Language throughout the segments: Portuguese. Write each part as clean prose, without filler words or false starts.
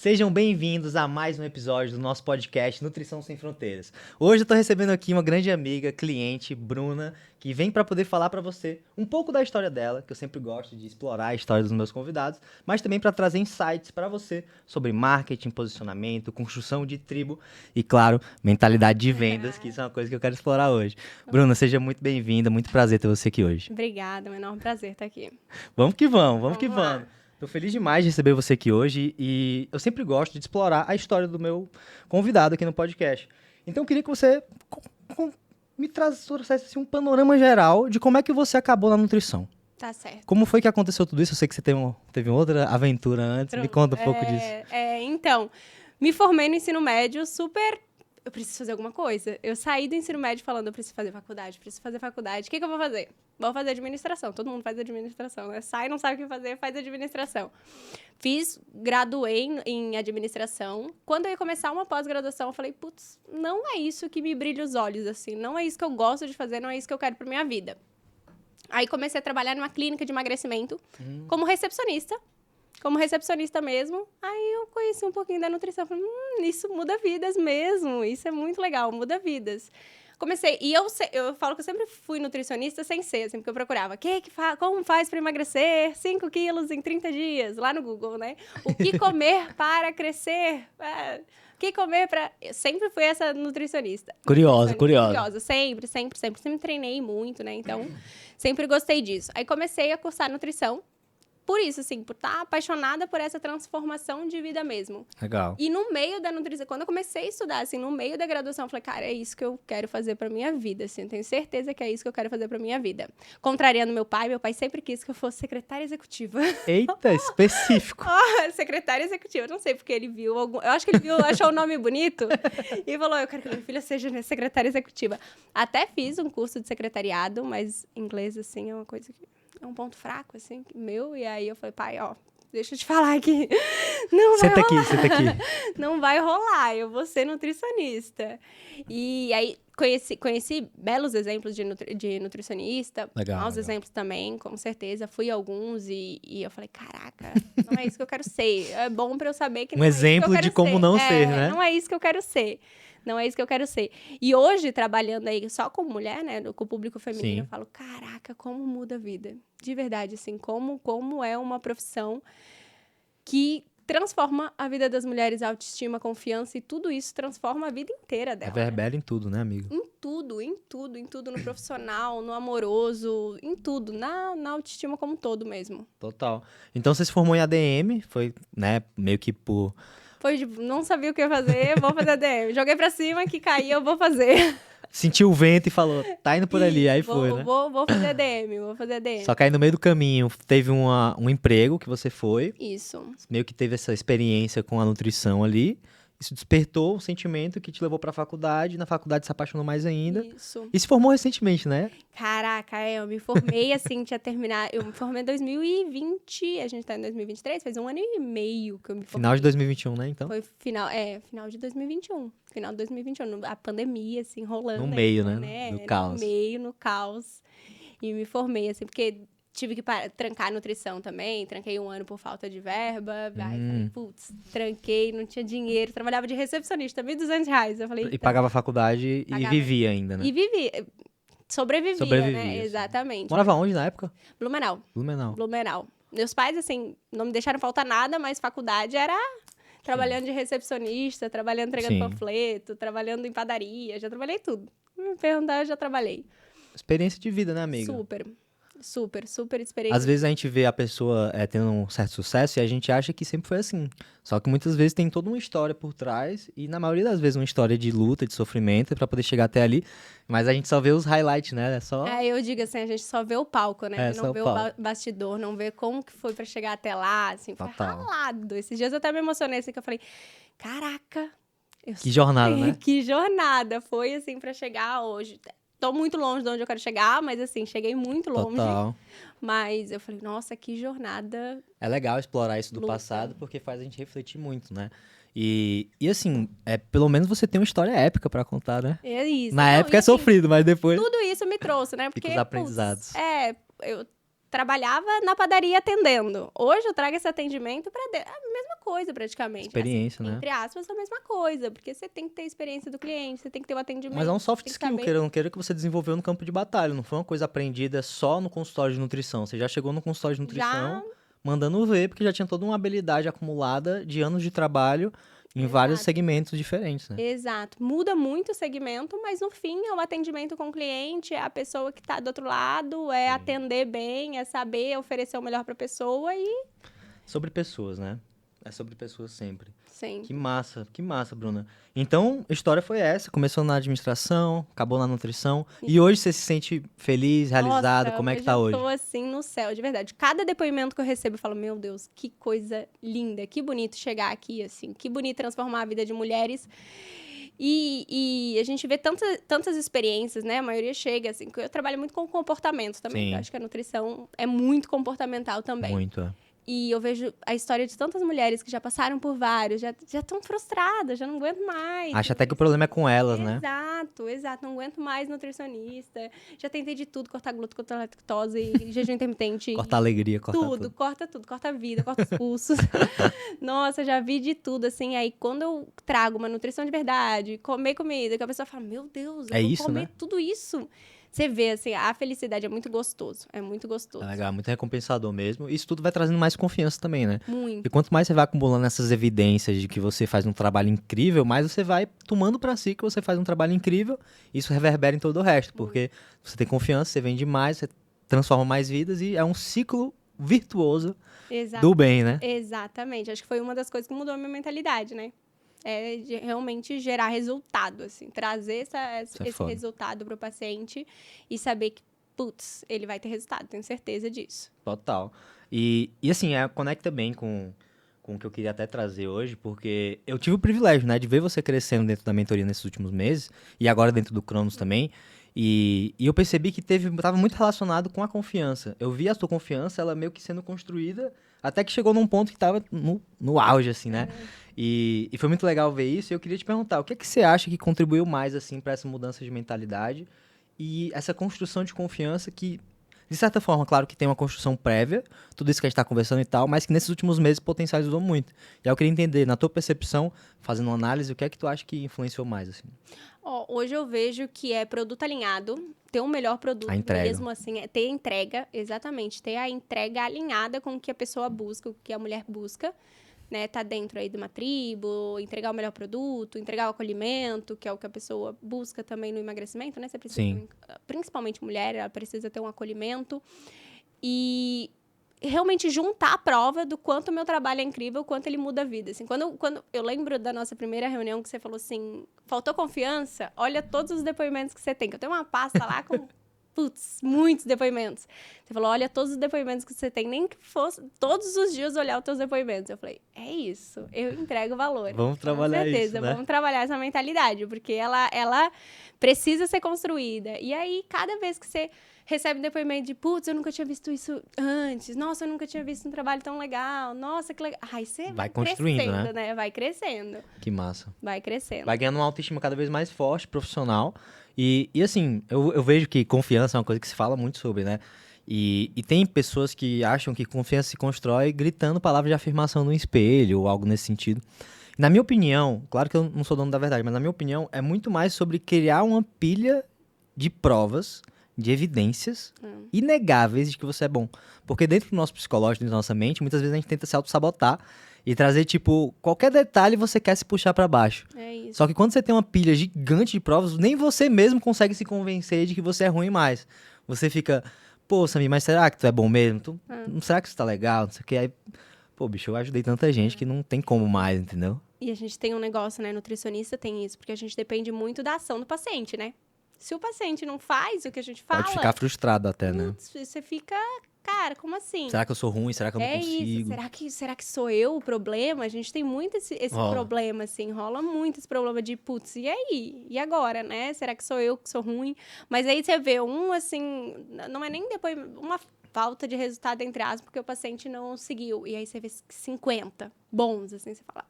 Sejam bem-vindos a mais um episódio do nosso podcast Nutrição Sem Fronteiras. Hoje eu tô recebendo aqui uma grande amiga, cliente, Bruna, que vem para poder falar para você um pouco da história dela, que eu sempre gosto de explorar a história dos meus convidados, mas também para trazer insights para você sobre marketing, posicionamento, construção de tribo e, claro, mentalidade de vendas, que isso é uma coisa que eu quero explorar hoje. Bruna, seja muito bem-vinda, muito prazer ter você aqui hoje. Obrigada, é um enorme prazer estar aqui. Vamos que vamos que Vamos lá. vamos. Tô feliz demais de receber você aqui hoje e eu sempre gosto de explorar a história do meu convidado aqui no podcast. Então eu queria que você me trouxesse assim, um panorama geral de como é que você acabou na nutrição. Tá certo. Como foi que aconteceu tudo isso? Eu sei que você teve outra aventura antes, me conta um pouco disso. Então, me formei no ensino médio super... Eu preciso fazer alguma coisa. Eu saí do ensino médio falando, eu preciso fazer faculdade, preciso fazer faculdade. O que eu vou fazer? Vou fazer administração. Todo mundo faz administração, né? Sai, não sabe o que fazer, faz administração. Graduei em administração. Quando eu ia começar uma pós-graduação, eu falei, putz, não é isso que me brilha os olhos, assim. Não é isso que eu gosto de fazer, não é isso que eu quero pra minha vida. Aí comecei a trabalhar numa clínica de emagrecimento como recepcionista. Como recepcionista mesmo, aí eu conheci um pouquinho da nutrição. Falei, isso muda vidas mesmo, isso é muito legal, muda vidas. Comecei, e eu falo que eu sempre fui nutricionista sem ser, assim, porque eu procurava, como faz para emagrecer 5 quilos em 30 dias, lá no Google, né? O que comer para crescer? O que comer para... Eu sempre fui essa nutricionista. Curiosa. Sempre treinei muito, né? Então, sempre gostei disso. Aí comecei a cursar nutrição. Por isso, assim, por estar apaixonada por essa transformação de vida mesmo. Legal. E no meio da nutrição, quando eu comecei a estudar, assim, no meio da graduação, eu falei, cara, é isso que eu quero fazer pra minha vida, assim, eu tenho certeza que é isso que eu quero fazer pra minha vida. Contrariando meu pai sempre quis que eu fosse secretária executiva. Eita, específico. Secretária executiva, não sei porque ele viu eu acho que ele achou o nome bonito e falou, eu quero que minha filha seja secretária executiva. Até fiz um curso de secretariado, mas inglês, assim, é uma coisa que... É um ponto fraco, assim, meu. E aí eu falei, pai, deixa eu te falar aqui. Não vai rolar. Senta aqui. Não vai rolar, eu vou ser nutricionista. E aí conheci belos exemplos de nutricionista. Maus exemplos também, com certeza. Fui a alguns e eu falei, caraca, não é isso que eu quero ser. É bom pra eu saber que não é isso que eu quero ser. Um exemplo de como não ser, né? Não é isso que eu quero ser. Não é isso que eu quero ser. E hoje, trabalhando aí só com mulher, né? Com o público feminino, Sim. Eu falo, caraca, como muda a vida. De verdade, assim, como é uma profissão que transforma a vida das mulheres, a autoestima, a confiança, e tudo isso transforma a vida inteira dela. Reverbera em tudo, né, amigo? Em tudo, no profissional, no amoroso, em tudo, na autoestima como um todo mesmo. Total. Então você se formou em ADM, foi, né, meio que por... Não sabia o que ia fazer, vou fazer ADM. Joguei pra cima, que caía, eu vou fazer. Sentiu o vento e falou, tá indo por ali, aí foi, né? Vou fazer ADM, Só que aí no meio do caminho teve um emprego que você foi. Isso. Meio que teve essa experiência com a nutrição ali. Isso despertou um sentimento que te levou pra faculdade. Na faculdade se apaixonou mais ainda. Isso. E se formou recentemente, né? Caraca, eu me formei assim, tinha terminado. Eu me formei em 2020, a gente tá em 2023, faz 1 ano e meio que eu me formei. Final de 2021, né, então? Foi final de 2021. Final de 2021, a pandemia, assim, rolando. No meio, ainda, né? No caos. No caos. E me formei, assim, porque tive que trancar a nutrição também. Tranquei 1 ano por falta de verba. Aí falei, putz, tranquei, não tinha dinheiro. Trabalhava de recepcionista, R$1.200. Eu falei, E pagava a faculdade e vivia ainda, né? E vivia. Sobrevivia, né? Exatamente. Morava onde na época? Blumenau. Blumenau. Meus pais, assim, não me deixaram faltar nada, mas faculdade era trabalhando de recepcionista, trabalhando entregando panfleto, trabalhando em padaria, já trabalhei tudo. Me perguntar, eu já trabalhei. Experiência de vida, né, amiga? Super experiência. Às vezes a gente vê a pessoa tendo um certo sucesso e a gente acha que sempre foi assim. Só que muitas vezes tem toda uma história por trás e na maioria das vezes uma história de luta, de sofrimento pra poder chegar até ali. Mas a gente só vê os highlights, né? É só... eu digo assim, a gente só vê o palco, né? Não vê o bastidor, não vê como que foi pra chegar até lá, assim. Foi ralado. Esses dias eu até me emocionei, assim, que eu falei, caraca... Que jornada, né? Que jornada. Foi, assim, pra chegar hoje... Tô muito longe de onde eu quero chegar, mas assim, cheguei muito longe. Total. Mas eu falei, nossa, que jornada. É legal explorar isso do passado, porque faz a gente refletir muito, né? E assim, pelo menos você tem uma história épica pra contar, né? É isso. Na época é sofrido, mas depois... Tudo isso me trouxe, né? Porque, Fica os aprendizados. Eu trabalhava na padaria atendendo. Hoje eu trago esse atendimento pra dentro. É a mesma coisa, praticamente. Experiência, assim, né? Entre aspas, a mesma coisa. Porque você tem que ter a experiência do cliente, você tem que ter o atendimento. Mas é um soft tem que skill, saber. queira ou não queira, que você desenvolveu no campo de batalha. Não foi uma coisa aprendida só no consultório de nutrição. Você já chegou no consultório de nutrição mandando ver, porque já tinha toda uma habilidade acumulada de anos de trabalho em vários Exato. segmentos diferentes, né? Exato. Muda muito o segmento, mas no fim é o atendimento com o cliente, é a pessoa que está do outro lado, é atender bem, é saber oferecer o melhor para a pessoa e... Sobre pessoas, né? É sobre pessoas sempre. Sim. Que massa, Bruna. Então, a história foi essa. Começou na administração, acabou na nutrição. E hoje você se sente feliz, realizado? Nossa, Como é que hoje tá eu hoje? tô assim no céu, de verdade. Cada depoimento que eu recebo, eu falo, meu Deus, que coisa linda, que bonito chegar aqui, assim, que bonito transformar a vida de mulheres. E a gente vê tantas experiências, né? A maioria chega, assim, eu trabalho muito com comportamento também. Sim. Eu acho que a nutrição é muito comportamental também. Muito, é. E eu vejo a história de tantas mulheres que já passaram por vários, já estão frustradas, já não aguento mais. Acho até que o problema é com elas, né? Exato, não aguento mais nutricionista. Já tentei de tudo, cortar glúten, cortar lactose, jejum intermitente. Cortar alegria, cortar tudo. Corta tudo, corta a vida, corta os pulsos. Nossa, já vi de tudo, assim. Aí, quando eu trago uma nutrição de verdade, comer comida, que a pessoa fala, meu Deus, eu É vou isso, comer né? tudo isso. Você vê, assim, a felicidade é muito gostoso. É muito gostoso. É legal, muito recompensador mesmo. Isso tudo vai trazendo mais confiança também, né? Muito. E quanto mais você vai acumulando essas evidências de que você faz um trabalho incrível, mais você vai tomando pra si que você faz um trabalho incrível. E isso reverbera em todo o resto, porque você tem confiança, você vende mais, você transforma mais vidas e é um ciclo virtuoso do bem, né? Exatamente. Acho que foi uma das coisas que mudou a minha mentalidade, né? É de realmente gerar resultado, assim. Trazer esse foda. resultado pro paciente e saber que, putz, ele vai ter resultado. Tenho certeza disso. Total. E assim, conecta bem com o que eu queria até trazer hoje, porque eu tive o privilégio, né, de ver você crescendo dentro da mentoria nesses últimos meses, e agora dentro do Cronos também, e eu percebi que estava muito relacionado com a confiança. Eu vi a sua confiança, ela meio que sendo construída, até que chegou num ponto que estava no auge, assim, né? E foi muito legal ver isso, e eu queria te perguntar, o que é que você acha que contribuiu mais, assim, para essa mudança de mentalidade e essa construção de confiança que, de certa forma, claro que tem uma construção prévia, tudo isso que a gente está conversando e tal, mas que nesses últimos meses potencializou muito. E aí eu queria entender, na tua percepção, fazendo uma análise, o que é que tu acha que influenciou mais, assim? Hoje eu vejo que é produto alinhado, ter um melhor produto A entrega. mesmo, assim, é ter entrega, exatamente, ter a entrega alinhada com o que a pessoa busca, o que a mulher busca, né? Tá dentro aí de uma tribo, entregar o melhor produto, entregar o acolhimento, que é o que a pessoa busca também no emagrecimento, né? Você precisa, Sim. principalmente mulher, ela precisa ter um acolhimento. E realmente juntar a prova do quanto o meu trabalho é incrível, o quanto ele muda a vida. Assim, quando eu lembro da nossa primeira reunião que você falou assim, faltou confiança, olha todos os depoimentos que você tem. Que eu tenho uma pasta lá com, putz, muitos depoimentos. Você falou, olha todos os depoimentos que você tem, nem que fosse todos os dias olhar os teus depoimentos. Eu falei, é isso, eu entrego valor. Vamos trabalhar Com certeza, isso, né? vamos trabalhar essa mentalidade, porque ela precisa ser construída. E aí, cada vez que você recebe depoimento de, putz, eu nunca tinha visto isso antes. Nossa, eu nunca tinha visto um trabalho tão legal. Nossa, que legal. Aí você Vai construindo, crescendo, né? Vai crescendo. Que massa. Vai crescendo. Vai ganhando uma autoestima cada vez mais forte, profissional. E assim, eu vejo que confiança é uma coisa que se fala muito sobre, né? E tem pessoas que acham que confiança se constrói gritando palavras de afirmação no espelho ou algo nesse sentido. Na minha opinião, claro que eu não sou dono da verdade, mas na minha opinião é muito mais sobre criar uma pilha de provas, de evidências inegáveis de que você é bom. Porque dentro do nosso psicológico, dentro da nossa mente, muitas vezes a gente tenta se auto-sabotar e trazer, tipo, qualquer detalhe você quer se puxar pra baixo. É isso. Só que quando você tem uma pilha gigante de provas, nem você mesmo consegue se convencer de que você é ruim mais. Você fica, pô, Samir, mas será que tu é bom mesmo? Será que isso tá legal? Não sei o que. Aí, pô, bicho, eu ajudei tanta gente que não tem como mais, entendeu? E a gente tem um negócio, né? Nutricionista tem isso, porque a gente depende muito da ação do paciente, né? Se o paciente não faz o que a gente fala... Pode ficar frustrado até, né? Você fica... Cara, como assim? Será que eu sou ruim? Será que eu não consigo? Isso. Será que sou eu o problema? A gente tem muito esse problema, assim. Rola muito esse problema de, putz, e aí? E agora, né? Será que sou eu que sou ruim? Mas aí você vê assim... Não é nem depois... Uma falta de resultado, entre aspas, porque o paciente não seguiu. E aí você vê 50 bons, assim. Você fala...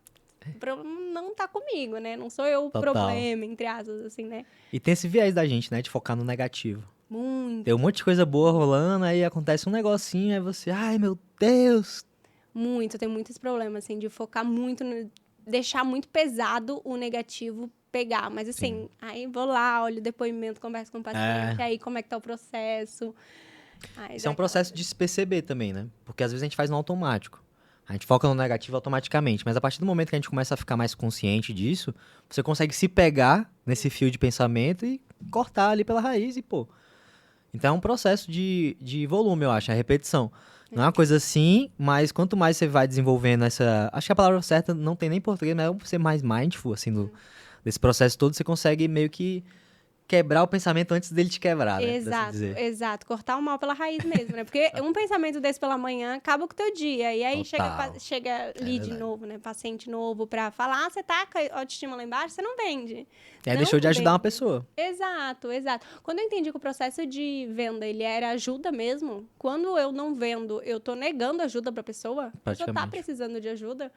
O problema não tá comigo, né? Não sou eu o Total. problema, entre aspas, assim, né? E tem esse viés da gente, né? De focar no negativo. Muito. Tem um monte de coisa boa rolando, aí acontece um negocinho, aí você, ai meu Deus. Muito, tem muitos problemas, assim, de focar muito, deixar muito pesado o negativo pegar. Mas, assim, aí vou lá, olho o depoimento, converso com o paciente, aí como é que tá o processo. Aí Isso dá é um processo de se perceber também, né? Porque às vezes a gente faz no automático. A gente foca no negativo automaticamente, mas a partir do momento que a gente começa a ficar mais consciente disso, você consegue se pegar nesse fio de pensamento e cortar ali pela raiz e, pô. Então é um processo de volume, eu acho, a repetição. Não é uma coisa assim, mas quanto mais você vai desenvolvendo essa. Acho que a palavra certa não tem nem em português, mas é ser mais mindful, assim, desse processo todo, você consegue meio que quebrar o pensamento antes dele te quebrar, né? Por assim Exato, dizer. exato. Cortar o mal pela raiz mesmo, né? Porque um pensamento desse pela manhã acaba com o teu dia. E aí Total. chega lead verdade. novo, né? Paciente novo pra falar, você tá com a autoestima lá embaixo, você não vende. E aí Não deixou de ajudar uma vende. pessoa, Exato, exato. Quando eu entendi que o processo de venda, ele era ajuda mesmo, quando eu não vendo, eu tô negando ajuda pra pessoa, a pessoa tá praticamente. precisando de ajuda,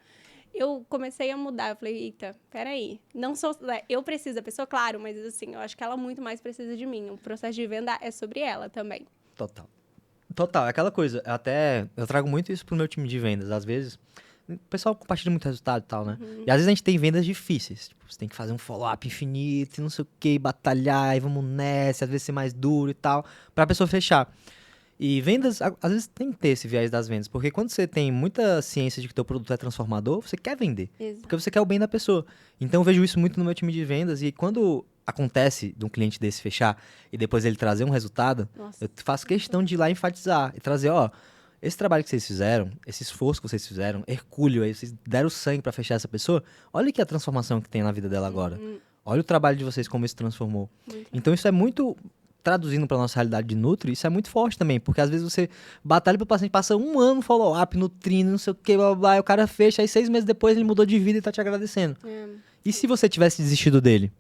eu comecei a mudar. Eu falei, eita, peraí, não sou... Eu preciso da pessoa, claro, mas assim, eu acho que ela muito mais precisa de mim. O processo de venda é sobre ela também. Total. Total, é aquela coisa. Até eu trago muito isso pro meu time de vendas. Às vezes, o pessoal compartilha muito resultado e tal, né? E às vezes a gente tem vendas difíceis. Tipo, você tem que fazer um follow-up infinito, e não sei o que, batalhar, e vamos nessa, às vezes ser mais duro e tal, pra pessoa fechar. E vendas, às vezes tem que ter esse viés das vendas, porque quando você tem muita ciência de que teu produto é transformador, você quer vender, Exato. porque você quer o bem da pessoa. Então eu vejo isso muito no meu time de vendas e quando acontece de um cliente desse fechar e depois ele trazer um resultado, Nossa. eu faço questão de ir lá enfatizar e trazer, ó, esse trabalho que vocês fizeram, esse esforço que vocês fizeram, hercúleo aí, vocês deram sangue pra fechar essa pessoa, olha aqui a transformação que tem na vida dela agora. Olha o trabalho de vocês, como isso transformou. Muito. Então isso é muito, traduzindo para nossa realidade de Nutri, isso é muito forte também, porque às vezes você batalha pro paciente, passa um ano follow-up, nutrindo, não sei o que, blá, blá, blá, e o cara fecha, aí 6 meses depois ele mudou de vida e tá te agradecendo. E se você tivesse desistido dele?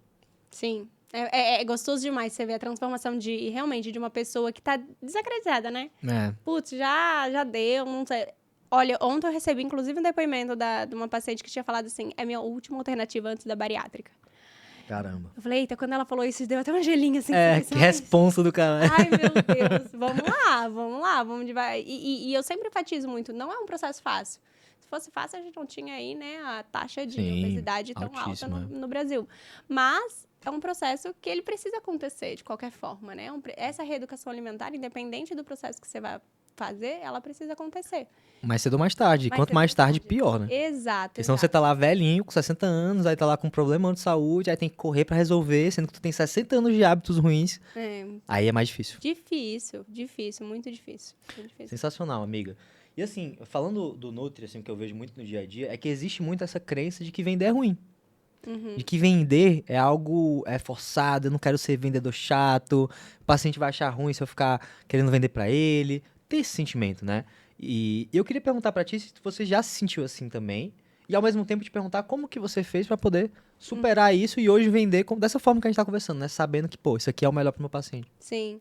Sim. É gostoso demais você ver a transformação de, realmente, de uma pessoa que tá desacreditada, né? É, Putz, já deu, não sei. Olha, ontem eu recebi, inclusive, um depoimento de uma paciente que tinha falado assim, é minha última alternativa antes da bariátrica. caramba. Eu falei, eita, quando ela falou isso, deu até uma gelinha assim. É, assim, que responsa do cara. Ai, meu Deus, vamos lá, vamos devagar. E eu sempre enfatizo muito, não é um processo fácil. Se fosse fácil, a gente não tinha aí, né, a taxa de Sim, obesidade tão alta altíssima. no Brasil. Mas é um processo que ele precisa acontecer de qualquer forma, né? Essa reeducação alimentar, independente do processo que você vai fazer, ela precisa acontecer. Mais cedo ou mais tarde. E Mais quanto cedo ou mais mais tarde, tarde. pior, né? Exato, Porque senão você tá lá velhinho, com 60 anos, aí tá lá com um problema de saúde, aí tem que correr pra resolver, sendo que tu tem 60 anos de hábitos ruins. É, Aí é mais difícil. difícil, muito difícil. Muito difícil. Sensacional, amiga. E assim, falando do Nutri, assim, o que eu vejo muito no dia a dia, é que existe muito essa crença de que vender é ruim. De que vender é algo forçado, eu não quero ser vendedor chato, o paciente vai achar ruim se eu ficar querendo vender pra ele. Tem esse sentimento, né? E eu queria perguntar pra ti se você já se sentiu assim também, e ao mesmo tempo te perguntar como que você fez pra poder superar isso e hoje vender dessa forma que a gente tá conversando, né? Sabendo que, pô, isso aqui é o melhor pro meu paciente. Sim.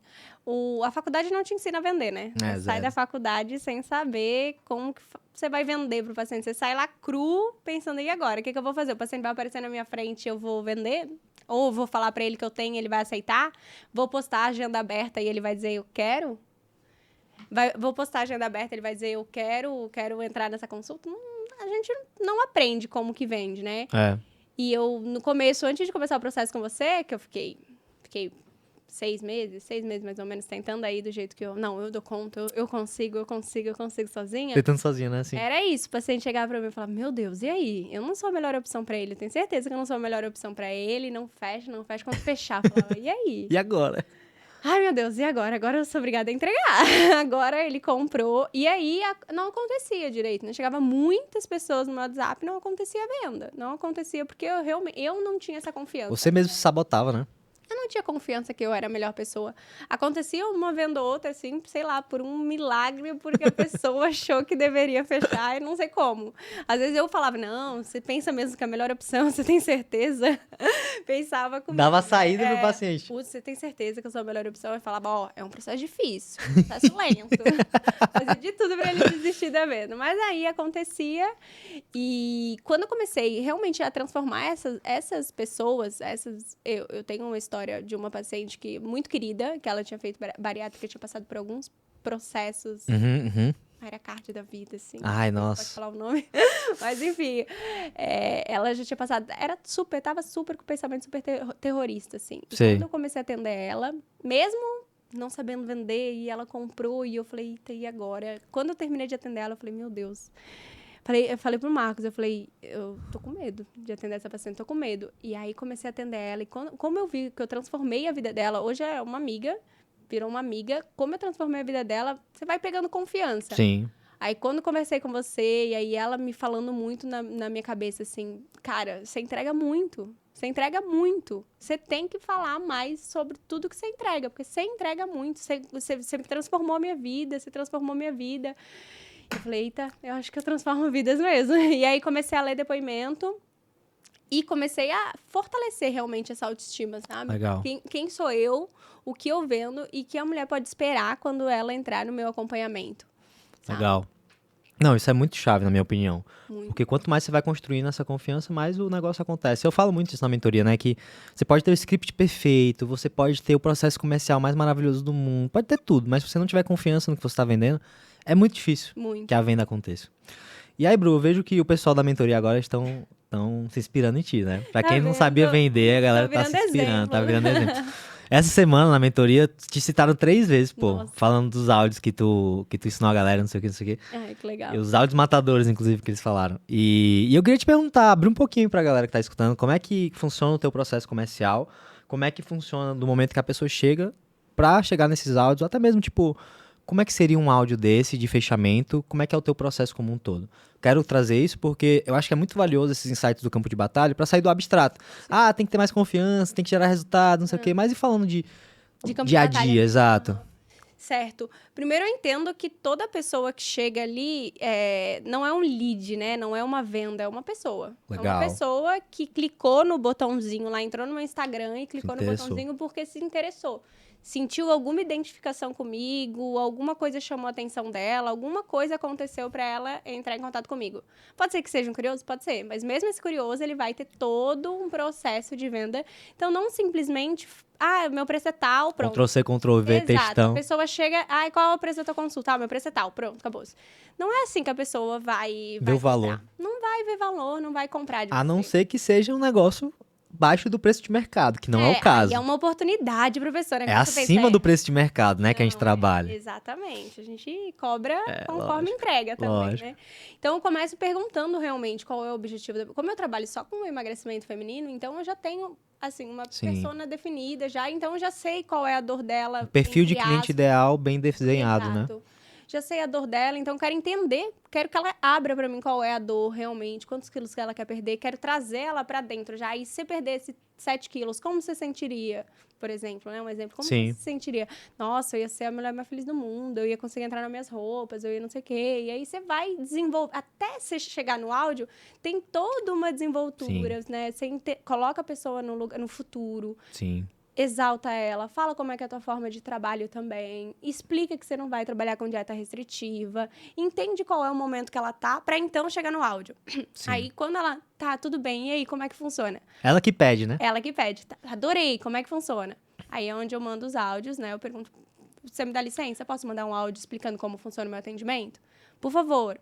A faculdade não te ensina a vender, né? É, Você sai zero. da faculdade sem saber como que você vai vender pro paciente. Você sai lá cru, pensando, e agora? O que eu vou fazer? O paciente vai aparecer na minha frente, eu vou vender? Ou eu vou falar pra ele que eu tenho, ele vai aceitar? Vou postar a agenda aberta e ele vai dizer, eu quero? Vou postar a agenda aberta, ele vai dizer, eu quero entrar nessa consulta? A gente não aprende como que vende, né? É. E eu, no começo, antes de começar o processo com você, que eu fiquei 6 meses mais ou menos, tentando aí do jeito que eu dou conta, eu consigo sozinha. Tentando sozinho, né? Assim. Era isso, o paciente chegava pra mim e falava, meu Deus, e aí? Eu não sou a melhor opção pra ele, eu tenho certeza que eu não sou a melhor opção pra ele, não fecha, quando fechar, eu falava, e aí? E agora? Ai, meu Deus, e agora? Agora eu sou obrigada a entregar. Agora ele comprou. E aí, não acontecia direito, né? Chegava muitas pessoas no meu WhatsApp e não acontecia a venda. Não acontecia porque eu não tinha essa confiança. Você mesmo se sabotava, né? Eu não tinha confiança que eu era a melhor pessoa. Acontecia uma venda ou outra, assim, sei lá, por um milagre, porque a pessoa achou que deveria fechar e não sei como. Às vezes eu falava, não, você pensa mesmo que é a melhor opção, você tem certeza? Pensava comigo. Dava saída pro paciente. Putz, você tem certeza que eu sou a melhor opção? Eu falava, ó, é um processo difícil, um processo lento. Fazia de tudo pra ele desistir da venda. Mas aí acontecia e quando eu comecei realmente a transformar essas pessoas, eu tenho uma história história de uma paciente que muito querida, que ela tinha feito bariátrica, tinha passado por alguns processos, era cardio da vida, assim. Ai, não nossa. pode falar o nome. Mas, enfim, ela já tinha passado, tava super com pensamento super terrorista, assim. E Sei. quando eu comecei a atender ela, mesmo não sabendo vender, e ela comprou, e eu falei, eita, e agora? Quando eu terminei de atender ela, eu falei, meu Deus. Eu falei pro Marcos, eu tô com medo de atender essa paciente, tô com medo. E aí comecei a atender ela, e como eu vi que eu transformei a vida dela, hoje é uma amiga, virou uma amiga, como eu transformei a vida dela, você vai pegando confiança. Sim. Aí quando conversei com você, e aí ela me falando muito na minha cabeça, assim, cara, você entrega muito. Você entrega muito. Você tem que falar mais sobre tudo que você entrega, porque você entrega muito. Você transformou a minha vida, você transformou a minha vida. Eu falei, eita, eu acho que eu transformo vidas mesmo. E aí comecei a ler depoimento e comecei a fortalecer realmente essa autoestima, sabe? Legal. Quem sou eu, o que eu vendo e que a mulher pode esperar quando ela entrar no meu acompanhamento. Sabe? Legal. Não, isso é muito chave, na minha opinião. Muito. Porque quanto mais você vai construindo essa confiança, mais o negócio acontece. Eu falo muito isso na mentoria, né? Que você pode ter o script perfeito, você pode ter o processo comercial mais maravilhoso do mundo, pode ter tudo, mas se você não tiver confiança no que você está vendendo, é muito difícil Muito. que a venda aconteça. E aí, Bru, eu vejo que o pessoal da mentoria agora estão se inspirando em ti, né? Pra Tá quem não vendo? sabia vender, a galera tá virando se inspirando, tá exemplo. virando exemplo. Essa semana, na mentoria, te citaram 3 vezes, pô. Nossa. Falando dos áudios que tu ensinou a galera, não sei o que, não sei o que. Ai, que legal. E os áudios matadores, inclusive, que eles falaram. E eu queria te perguntar, abrir um pouquinho pra galera que tá escutando, como é que funciona o teu processo comercial, como é que funciona do momento que a pessoa chega pra chegar nesses áudios, ou até mesmo, tipo, como é que seria um áudio desse, de fechamento, como é que é o teu processo como um todo. Quero trazer isso porque eu acho que é muito valioso esses insights do campo de batalha pra sair do abstrato. Ah, tem que ter mais confiança, tem que gerar resultado, não sei o quê, mas e falando de campo dia a de batalha. dia, exato. Certo. Primeiro, eu entendo que toda pessoa que chega ali não é um lead, né? Não é uma venda, é uma pessoa. Legal. É uma pessoa que clicou no botãozinho lá, entrou no meu Instagram e clicou no interessou. botãozinho porque se interessou. Sentiu alguma identificação comigo, alguma coisa chamou a atenção dela, alguma coisa aconteceu pra ela entrar em contato comigo. Pode ser que seja um curioso? Pode ser. Mas mesmo esse curioso, ele vai ter todo um processo de venda. Então, não simplesmente... Ah, meu preço é tal, pronto. Ctrl-C, Ctrl-V, Exato. textão. A pessoa chega, qual é o preço da tua consulta? Ah, meu preço é tal, pronto, acabou. Não é assim que a pessoa vai Vê o valor. comprar. Não vai ver valor, não vai comprar de A você. não ser que seja um negócio baixo do preço de mercado, que não é o caso. Aí é uma oportunidade, professora. É acima do preço de mercado, né, que a gente Não, trabalha. Exatamente. A gente cobra conforme lógico, entrega também, lógico. né? Então, eu começo perguntando realmente qual é o objetivo. Como eu trabalho só com o emagrecimento feminino, então eu já tenho, assim, uma Sim. persona definida já. Então, eu já sei qual é a dor dela. Um perfil de entre cliente aspas. ideal bem desenhado, né? Exato. Já sei a dor dela, então quero entender, quero que ela abra pra mim qual é a dor realmente, quantos quilos que ela quer perder, quero trazer ela pra dentro já. E se você perdesse 7 quilos, como você sentiria? Por exemplo, né? Um exemplo, como Sim. você se sentiria? Nossa, eu ia ser a mulher mais feliz do mundo, eu ia conseguir entrar nas minhas roupas, eu ia não sei o quê. E aí você vai desenvolver, até você chegar no áudio, tem toda uma desenvoltura, né? Você coloca a pessoa no lugar, no futuro. Sim. Exalta ela, fala como é que é a tua forma de trabalho também, explica que você não vai trabalhar com dieta restritiva, entende qual é o momento que ela tá, pra então chegar no áudio. Sim. Aí, quando ela tá, tudo bem, e aí, como é que funciona? Ela que pede, né? Ela que pede, tá, adorei, como é que funciona? Aí é onde eu mando os áudios, né, eu pergunto, você me dá licença, posso mandar um áudio explicando como funciona o meu atendimento? Por favor.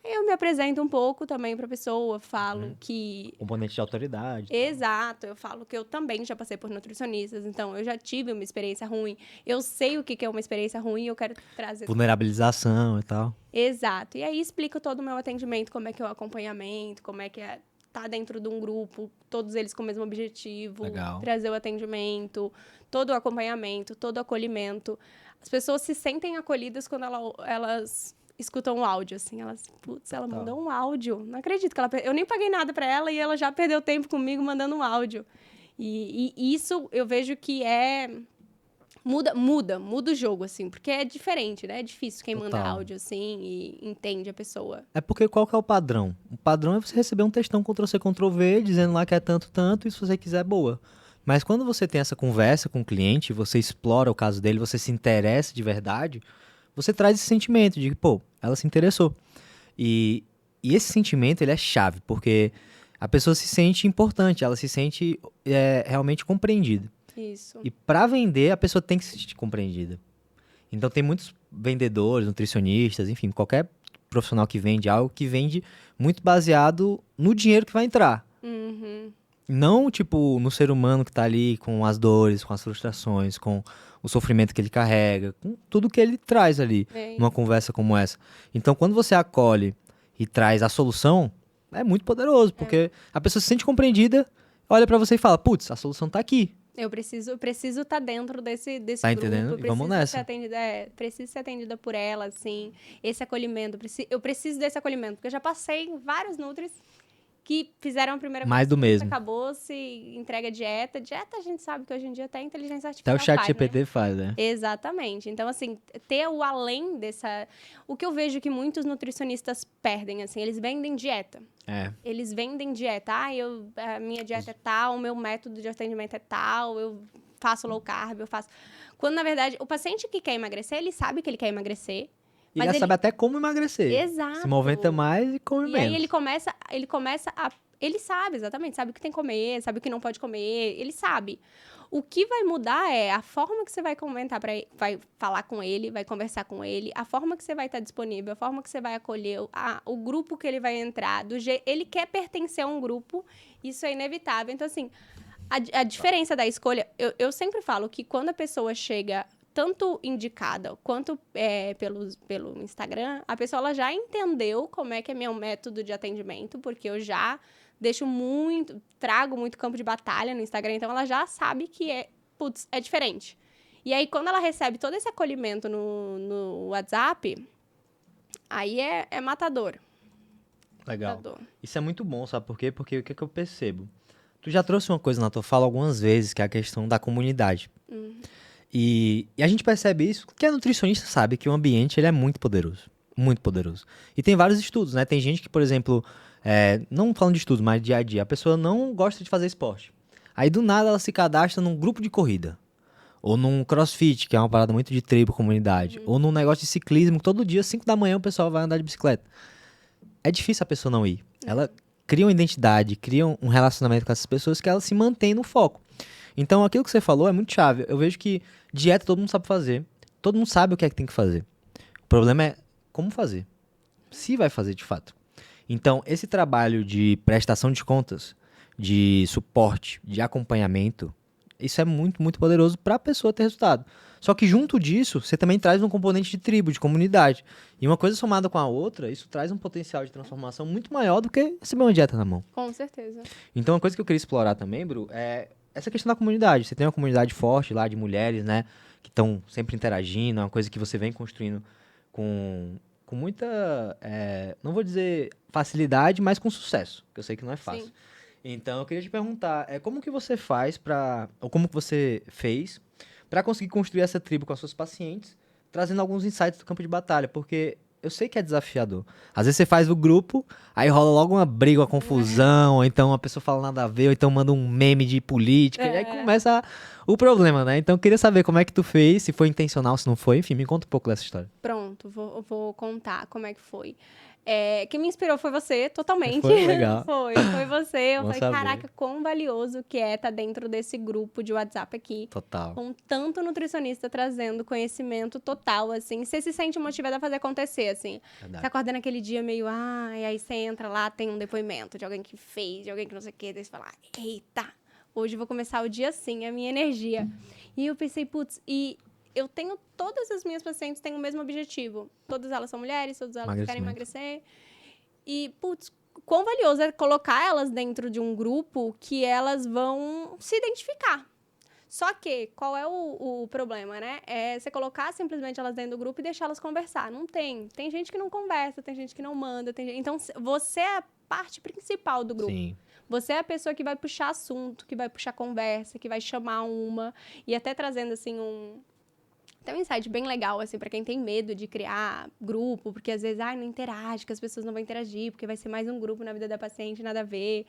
Aí eu me apresento um pouco também pra pessoa, falo que... Componente de autoridade. Exato, eu falo que eu também já passei por nutricionistas, então eu já tive uma experiência ruim, eu sei o que é uma experiência ruim e eu quero trazer... Vulnerabilização e tal. Exato, e aí explico todo o meu atendimento, como é que é o acompanhamento, como é que tá dentro de um grupo, todos eles com o mesmo objetivo, Legal. trazer o atendimento, todo o acompanhamento, todo o acolhimento. As pessoas se sentem acolhidas quando elas escutam um áudio, assim, ela mandou um áudio, não acredito que eu nem paguei nada pra ela e ela já perdeu tempo comigo mandando um áudio. E isso eu vejo que muda o jogo, assim, porque é diferente, né? É difícil quem manda Total. áudio, assim, e entende a pessoa. É porque qual que é o padrão? O padrão é você receber um textão Ctrl-C, Ctrl-V, dizendo lá que é tanto, e se você quiser, boa. Mas quando você tem essa conversa com o cliente, você explora o caso dele, você se interessa de verdade, você traz esse sentimento de que, pô, ela se interessou. E esse sentimento, ele é chave, porque a pessoa se sente importante, ela se sente realmente compreendida. Isso. E para vender, a pessoa tem que se sentir compreendida. Então tem muitos vendedores, nutricionistas, enfim, qualquer profissional que vende algo que vende muito baseado no dinheiro que vai entrar. Uhum. Não, tipo, no ser humano que tá ali com as dores, com as frustrações, com o sofrimento que ele carrega, com tudo que ele traz ali Bem, numa conversa como essa. Então, quando você acolhe e traz a solução, é muito poderoso, porque a pessoa se sente compreendida, olha pra você e fala, putz, a solução tá aqui. eu preciso estar dentro desse Tá grupo. entendendo? E vamos Preciso nessa. ser atendida, preciso ser atendida por ela, assim. Esse acolhimento. Eu preciso desse acolhimento. Porque eu já passei em vários nutris que fizeram a primeira Mais do consulta, mesmo. acabou, se entrega dieta. Dieta a gente sabe que hoje em dia até a inteligência Até artificial o chat faz, né? GPT faz, né? Exatamente. Então, assim, ter o além dessa... O que eu vejo que muitos nutricionistas perdem, assim, eles vendem dieta. É. Eles vendem dieta. Ah, a minha dieta é tal, o meu método de atendimento é tal, eu faço low carb, eu faço... Quando, na verdade, o paciente que quer emagrecer, ele sabe que ele quer emagrecer, E mas já sabe até como emagrecer. Exato. Se movimenta mais e come E menos. aí ele começa a... Ele sabe, exatamente, sabe o que tem que comer, sabe o que não pode comer, ele sabe. O que vai mudar é a forma que você vai comentar vai falar com ele, vai conversar com ele, a forma que você vai estar disponível, a forma que você vai acolher, o grupo que ele vai entrar, ele quer pertencer a um grupo, isso é inevitável. Então, assim, a diferença da escolha, eu sempre falo que quando a pessoa chega tanto indicada quanto pelo Instagram, a pessoa ela já entendeu como é que é meu método de atendimento, porque eu já trago muito campo de batalha no Instagram, então ela já sabe que é diferente. E aí, quando ela recebe todo esse acolhimento no WhatsApp, aí é matador. Legal. Matador. Isso é muito bom, sabe por quê? Porque o que é que eu percebo? Tu já trouxe uma coisa na tua fala algumas vezes, que é a questão da comunidade. E a gente percebe isso, que a nutricionista sabe que o ambiente ele é muito poderoso. Muito poderoso. E tem vários estudos, né? Tem gente que, por exemplo, não falando de estudos, mas dia a dia, a pessoa não gosta de fazer esporte. Aí do nada ela se cadastra num grupo de corrida. Ou num crossfit, que é uma parada muito de tribo, comunidade. Ou num negócio de ciclismo, que todo dia, 5 da manhã, o pessoal vai andar de bicicleta. É difícil a pessoa não ir. Ela cria uma identidade, cria um relacionamento com essas pessoas que ela se mantém no foco. Então, aquilo que você falou é muito chave. Eu vejo que dieta todo mundo sabe fazer. Todo mundo sabe o que é que tem que fazer. O problema é como fazer. Se vai fazer de fato. Então, esse trabalho de prestação de contas, de suporte, de acompanhamento, isso é muito, muito poderoso para a pessoa ter resultado. Só que junto disso, você também traz um componente de tribo, de comunidade. E uma coisa somada com a outra, isso traz um potencial de transformação muito maior do que receber uma dieta na mão. Com certeza. Então, uma coisa que eu queria explorar também, Bru, é essa questão da comunidade. Você tem uma comunidade forte lá de mulheres, né? Que estão sempre interagindo, é uma coisa que você vem construindo com muita, não vou dizer facilidade, mas com sucesso, que eu sei que não é fácil. Sim. Então, eu queria te perguntar, como que você faz ou como que você fez para conseguir construir essa tribo com as suas pacientes, trazendo alguns insights do campo de batalha, porque eu sei que é desafiador. Às vezes você faz o grupo, aí rola logo uma briga, uma confusão, ou então uma pessoa fala nada a ver, ou então manda um meme de política, e aí começa o problema, né? Então eu queria saber como é que tu fez, se foi intencional, se não foi, enfim, me conta um pouco dessa história. Pronto, vou contar como é que foi. Quem me inspirou foi você, totalmente. Foi legal. Foi você. Eu Bom falei, saber. caraca, quão valioso que é estar dentro desse grupo de WhatsApp aqui. Total. Com tanto nutricionista trazendo conhecimento total, assim. Você se sente motivada a fazer acontecer, assim. Verdade. Você acorda naquele dia meio, e aí você entra lá, tem um depoimento de alguém que fez, de alguém que não sei o quê. Daí você fala, eita, hoje eu vou começar o dia assim, a minha energia. E eu pensei, putz, eu tenho todas as minhas pacientes têm o mesmo objetivo. Todas elas são mulheres, todas elas querem emagrecer. E, putz, quão valioso é colocar elas dentro de um grupo que elas vão se identificar. Só que, qual é o problema, né? É você colocar simplesmente elas dentro do grupo e deixar elas conversar. Não tem. Tem gente que não conversa, tem gente que não manda. Então, você é a parte principal do grupo. Sim. Você é a pessoa que vai puxar assunto, que vai puxar conversa, que vai chamar uma. E até trazendo, assim, tem um insight bem legal, assim, pra quem tem medo de criar grupo, porque às vezes, não interage, que as pessoas não vão interagir, porque vai ser mais um grupo na vida da paciente, nada a ver.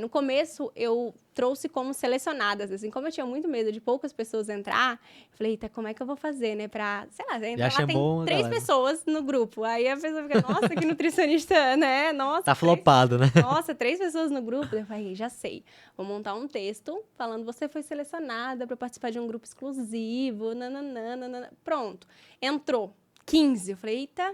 No começo, eu trouxe como selecionadas, assim, como eu tinha muito medo de poucas pessoas entrar, eu falei, eita, como é que eu vou fazer, né, pra, sei lá, entrar lá, tem chamou uma 3 galera. pessoas no grupo, aí a pessoa fica, nossa, que nutricionista, né, nossa, Tá 3 flopado, né? nossa, 3 pessoas no grupo. Eu falei, já sei. Vou montar um texto falando, você foi selecionada para participar de um grupo exclusivo, nananana. Pronto. Entrou. 15. Eu falei, eita,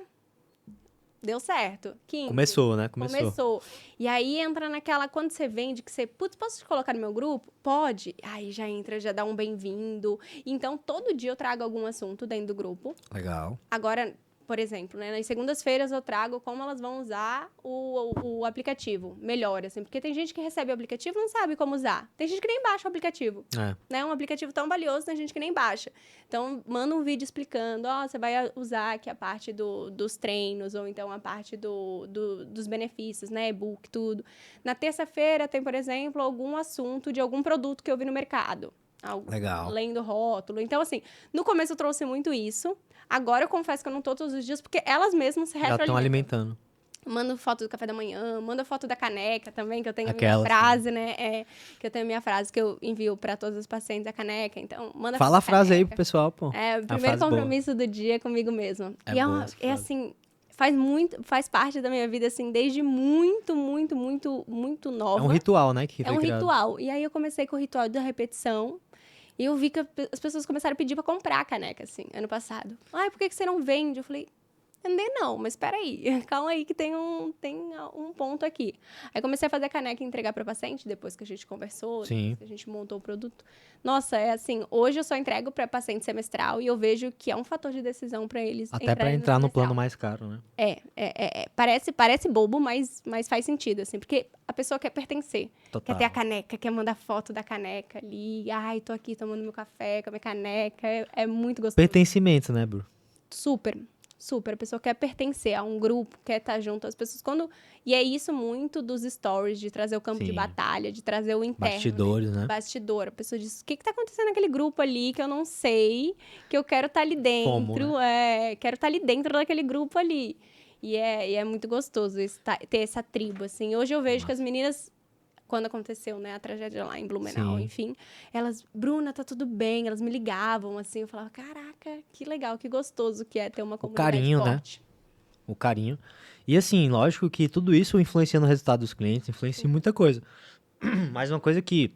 deu certo. 15. Começou, né? Começou. E aí entra naquela, quando você vende, que você, putz, posso te colocar no meu grupo? Pode. Aí já entra, já dá um bem-vindo. Então, todo dia eu trago algum assunto dentro do grupo. Legal. Agora, por exemplo, né, nas segundas-feiras eu trago como elas vão usar o aplicativo. Melhor, assim. Porque tem gente que recebe o aplicativo e não sabe como usar. Tem gente que nem baixa o aplicativo. É. Né? Um aplicativo tão valioso, tem gente que nem baixa. Então, manda um vídeo explicando, ó, você vai usar aqui a parte dos treinos, ou então a parte dos benefícios, né? E-book, tudo. Na terça-feira tem, por exemplo, algum assunto de algum produto que eu vi no mercado. Legal. Além do rótulo. Então, assim, no começo eu trouxe muito isso. Agora eu confesso que eu não tô todos os dias, porque elas mesmas se Já estão retroalimentam. alimentando. Mando foto do café da manhã, manda foto da caneca também, que eu tenho a Aquela, minha frase, né? Que eu tenho a minha frase que eu envio pra todos os pacientes da caneca. Então, manda Fala a foto da frase aí pro caneca. pessoal, pô. É, o Uma primeiro frase boa. compromisso do dia é comigo mesma. É E boa essa frase. assim, faz parte da minha vida, assim, desde muito, muito, muito, muito nova. É um ritual, né? Que É foi um criado. ritual. E aí eu comecei com o ritual da repetição. E eu vi que as pessoas começaram a pedir pra comprar a caneca, assim, ano passado. Ai, por que você não vende? Eu falei, vender não, mas peraí, calma aí que tem um ponto aqui. Aí comecei a fazer a caneca e entregar para paciente, depois que a gente conversou, Sim. depois que a gente montou o produto. Nossa, é assim, hoje eu só entrego para paciente semestral e eu vejo que é um fator de decisão para eles Até pra entrarem entrar no semestral. plano mais caro, né? Parece bobo, mas faz sentido, assim, porque a pessoa quer pertencer. Total. Quer ter a caneca, quer mandar foto da caneca ali. Ai, tô aqui tomando meu café com a minha caneca. É muito gostoso. Pertencimento, né, Bru? Super. A pessoa quer pertencer a um grupo, quer estar junto às pessoas. E é isso muito dos stories, de trazer o campo de Sim. batalha, de trazer o interno. Bastidores, né? Bastidor. A pessoa diz, o que tá acontecendo naquele grupo ali que eu não sei, que eu quero estar ali dentro. Como, Quero estar ali dentro daquele grupo ali. E é muito gostoso ter essa tribo, assim. Hoje eu vejo que as meninas, quando aconteceu, né, a tragédia lá em Blumenau, Sim. enfim, elas, Bruna, tá tudo bem, elas me ligavam, assim, eu falava, caraca, que legal, que gostoso que é ter uma comunidade carinho, né? forte. O carinho. E assim, lógico que tudo isso influencia no resultado dos clientes, influencia em muita coisa. Mas uma coisa que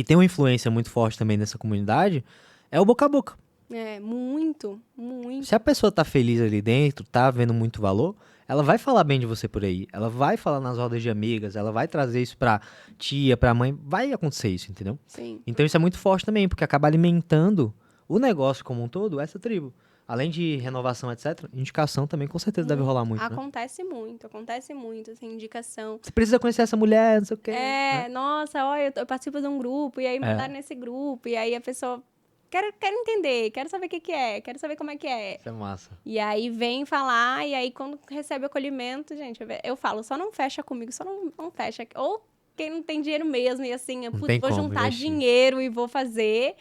tem uma influência muito forte também nessa comunidade é o boca a boca. É, muito, muito. Se a pessoa tá feliz ali dentro, tá vendo muito valor, ela vai falar bem de você por aí. Ela vai falar nas rodas de amigas, ela vai trazer isso pra tia, pra mãe. Vai acontecer isso, entendeu? Sim. Então isso é muito forte também, porque acaba alimentando o negócio como um todo, essa tribo. Além de renovação, etc., indicação também com certeza deve rolar muito, né? Acontece muito, assim, indicação. Você precisa conhecer essa mulher, não sei o quê. né? Nossa, olha, eu participo de um grupo, e aí mandaram nesse grupo, e aí a pessoa, quero entender, quero saber o que é, quero saber como é que é. Isso é massa. E aí vem falar, e aí quando recebe o acolhimento, gente, eu falo, só não fecha comigo, só não fecha. Ou quem não tem dinheiro mesmo, e assim, putz, tem vou como juntar investir. dinheiro e vou fazer,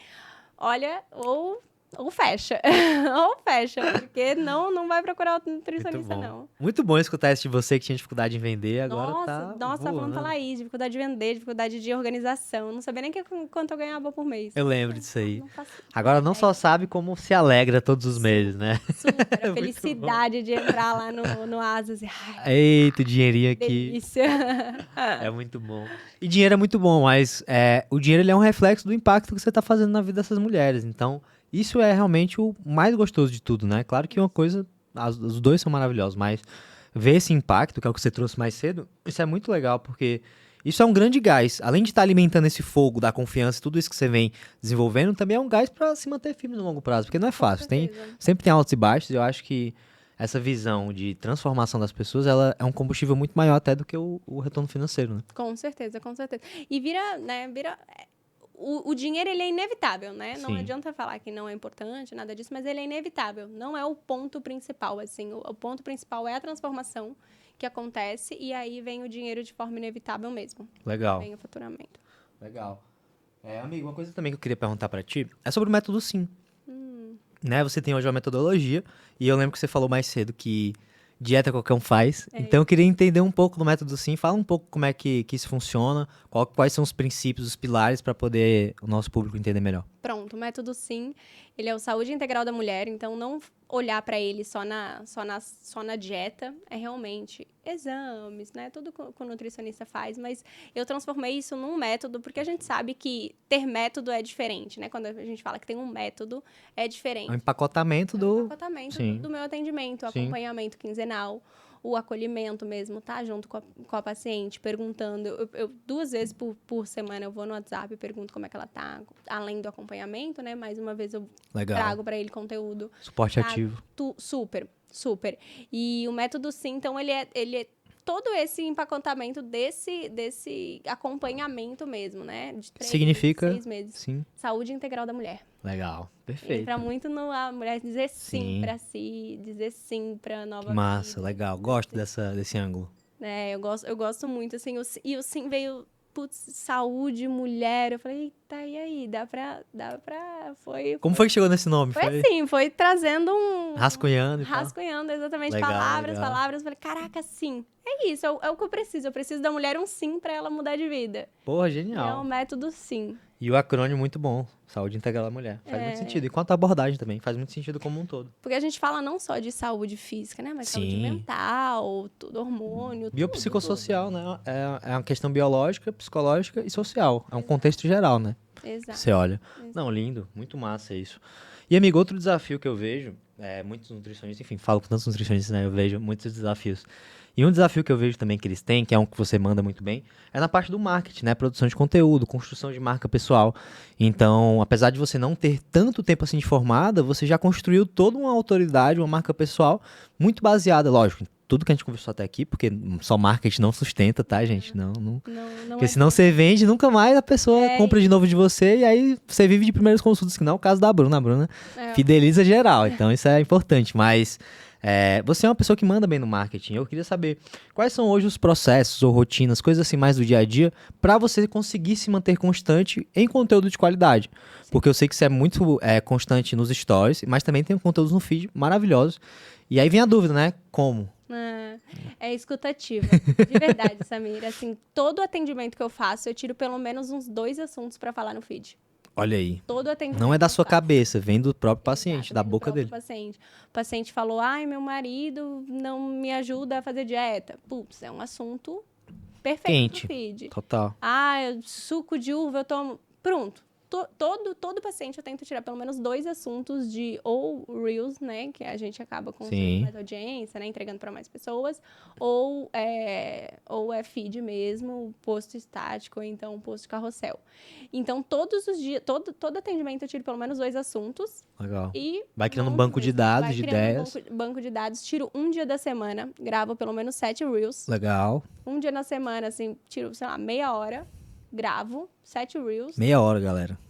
olha, ou fecha. Ou fecha, porque não vai procurar outro nutricionista, Muito bom. não. Muito bom escutar isso de você que tinha dificuldade em vender, agora tá Nossa, falando voando. pra Laís, dificuldade de vender, dificuldade de organização. Não sabia nem quanto eu ganhava por mês. Eu lembro disso aí. Não faço Agora não só ideia. sabe como se alegra todos os meses, né? Super, a Muito felicidade de entrar lá no Asas e, ai, Eita, o dinheirinho aqui. delícia. É muito bom. E dinheiro é muito bom, mas o dinheiro ele é um reflexo do impacto que você tá fazendo na vida dessas mulheres. Então, isso é realmente o mais gostoso de tudo, né? Claro que uma coisa, os dois são maravilhosos, mas ver esse impacto, que é o que você trouxe mais cedo, isso é muito legal, porque isso é um grande gás. Além de estar alimentando esse fogo da confiança e tudo isso que você vem desenvolvendo, também é um gás para se manter firme no longo prazo, porque não é fácil. Sempre tem altos e baixos, e eu acho que essa visão de transformação das pessoas, ela é um combustível muito maior até do que o retorno financeiro, né? Com certeza. E o dinheiro, ele é inevitável, né? Não Sim. adianta falar que não é importante, nada disso, mas ele é inevitável. Não é o ponto principal, assim. O ponto principal é a transformação que acontece e aí vem o dinheiro de forma inevitável mesmo. Legal. Vem o faturamento. Legal. Amigo, uma coisa também que eu queria perguntar pra ti é sobre o método SIM. Né? Você tem hoje uma metodologia e eu lembro que você falou mais cedo que dieta qualquer um faz. Então eu queria entender um pouco do método Sim. Fala um pouco como é que isso funciona, quais são os princípios, os pilares para poder o nosso público entender melhor. Pronto, o método Sim, ele é o Saúde Integral da Mulher, então não olhar para ele só na dieta, é realmente exames, né? Tudo que o nutricionista faz, mas eu transformei isso num método, porque a gente sabe que ter método é diferente, né? Quando a gente fala que tem um método, é diferente. É um empacotamento do... Empacotamento Sim. do meu atendimento, Sim. acompanhamento quinzenal, o acolhimento mesmo, tá? Junto com a paciente, perguntando. Eu 2 vezes por semana eu vou no WhatsApp e pergunto como é que ela tá, além do acompanhamento, né? Mais uma vez eu Legal. trago para ele conteúdo. Suporte ativo. Super, super. E o método Sim, então, ele é todo esse empacotamento desse acompanhamento mesmo, né? De 3, Significa 6 meses. Sim. Saúde integral da mulher. Legal. Perfeito. Entra muito a mulher dizer sim Sim. pra si, dizer sim pra nova Massa, vida. legal. Gosto desse ângulo. Eu gosto muito, assim, e o sim veio, putz, saúde, mulher, eu falei, eita, e aí, dá pra, Como foi que chegou nesse nome? Foi assim, foi trazendo Rascunhando e tal. rascunhando exatamente Legal, palavras, legal. palavras, falei, caraca, sim, é isso, é o que eu preciso da mulher um sim pra ela mudar de vida. Porra, E é genial. um método sim. E o acrônimo muito bom. Saúde Integral da Mulher. Faz muito sentido. E quanto à abordagem também, faz muito sentido como um todo. Porque a gente fala não só de saúde física, né? Mas saúde Sim. mental, tudo, hormônio, Biopsicossocial, né? É uma questão biológica, psicológica e social. É um contexto geral, né? tudo. Exato. Você olha. Não, lindo. Muito massa isso. E, amigo, outro desafio que eu vejo, muitos nutricionistas, enfim, falo com tantos nutricionistas, né? Eu vejo muitos desafios. E um desafio que eu vejo também que eles têm, que é um que você manda muito bem, é na parte do marketing, né? Produção de conteúdo, construção de marca pessoal. Então, apesar de você não ter tanto tempo assim de formada, você já construiu toda uma autoridade, uma marca pessoal muito baseada, lógico, em tudo que a gente conversou até aqui, porque só marketing não sustenta, tá, gente? Não. Não Porque senão você vende, nunca mais a pessoa compra de novo de você e aí você vive de primeiras consultas, que não é o caso da Bruna. A Bruna fideliza geral, então isso é importante. Mas você é uma pessoa que manda bem no marketing. Eu queria saber quais são hoje os processos ou rotinas, coisas assim mais do dia a dia, para você conseguir se manter constante em conteúdo de qualidade. Sim. Porque eu sei que você é muito constante nos stories, mas também tem conteúdos no feed maravilhosos. E aí vem a dúvida, né? Como? É escutativa. De verdade, Samir. Assim, todo atendimento que eu faço, eu tiro pelo menos uns 2 assuntos para falar no feed. Olha aí. Todo atendimento. Não é da sua cabeça, vem do próprio paciente, da Vem do boca dele. Paciente. O paciente falou, ai, meu marido não me ajuda a fazer dieta. Putz, é um assunto perfeito no feed. Total. Suco de uva eu tomo. Pronto. Todo paciente eu tento tirar pelo menos 2 assuntos de ou Reels, né, que a gente acaba conseguindo mais audiência, né, entregando para mais pessoas, ou é feed mesmo, post estático, ou então post carrossel. Então, todos os dias, todo atendimento eu tiro pelo menos 2 assuntos. Legal. E vai criando um banco de dados, de ideias. Banco de dados, tiro um dia da semana, gravo pelo menos 7 Reels. Legal. Um dia na semana, assim, tiro, sei lá, meia hora, gravo 7 Reels. Meia hora, galera.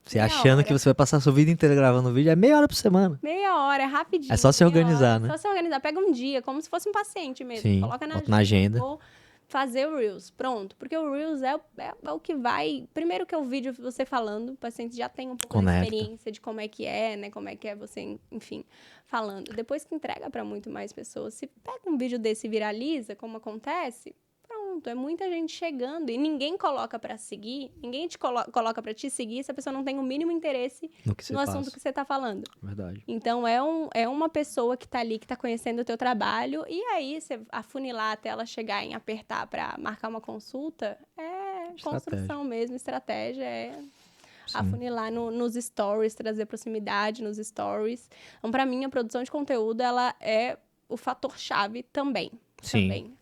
Você achando que você vai passar a sua vida inteira gravando vídeo, é meia hora por semana. Meia hora, é rapidinho. É só se organizar, né? É só se organizar. Pega um dia, como se fosse um paciente mesmo. Sim, coloca na agenda. Vou fazer o Reels. Pronto. Porque o Reels é o que vai... Primeiro que é o vídeo você falando, o paciente já tem um pouco de experiência de como é que é, né? Como é que é você, enfim, falando. Depois que entrega para muito mais pessoas. Se pega um vídeo desse e viraliza, como acontece... Pronto, é muita gente chegando e ninguém coloca pra seguir, ninguém te coloca pra te seguir se a pessoa não tem o mínimo interesse no assunto que você tá falando. Verdade. Então, é uma pessoa que tá ali, que tá conhecendo o teu trabalho, e aí você afunilar até ela chegar em apertar pra marcar uma consulta, construção mesmo, estratégia, afunilar nos stories, trazer proximidade nos stories. Então, pra mim, a produção de conteúdo, ela é o fator-chave também. Também,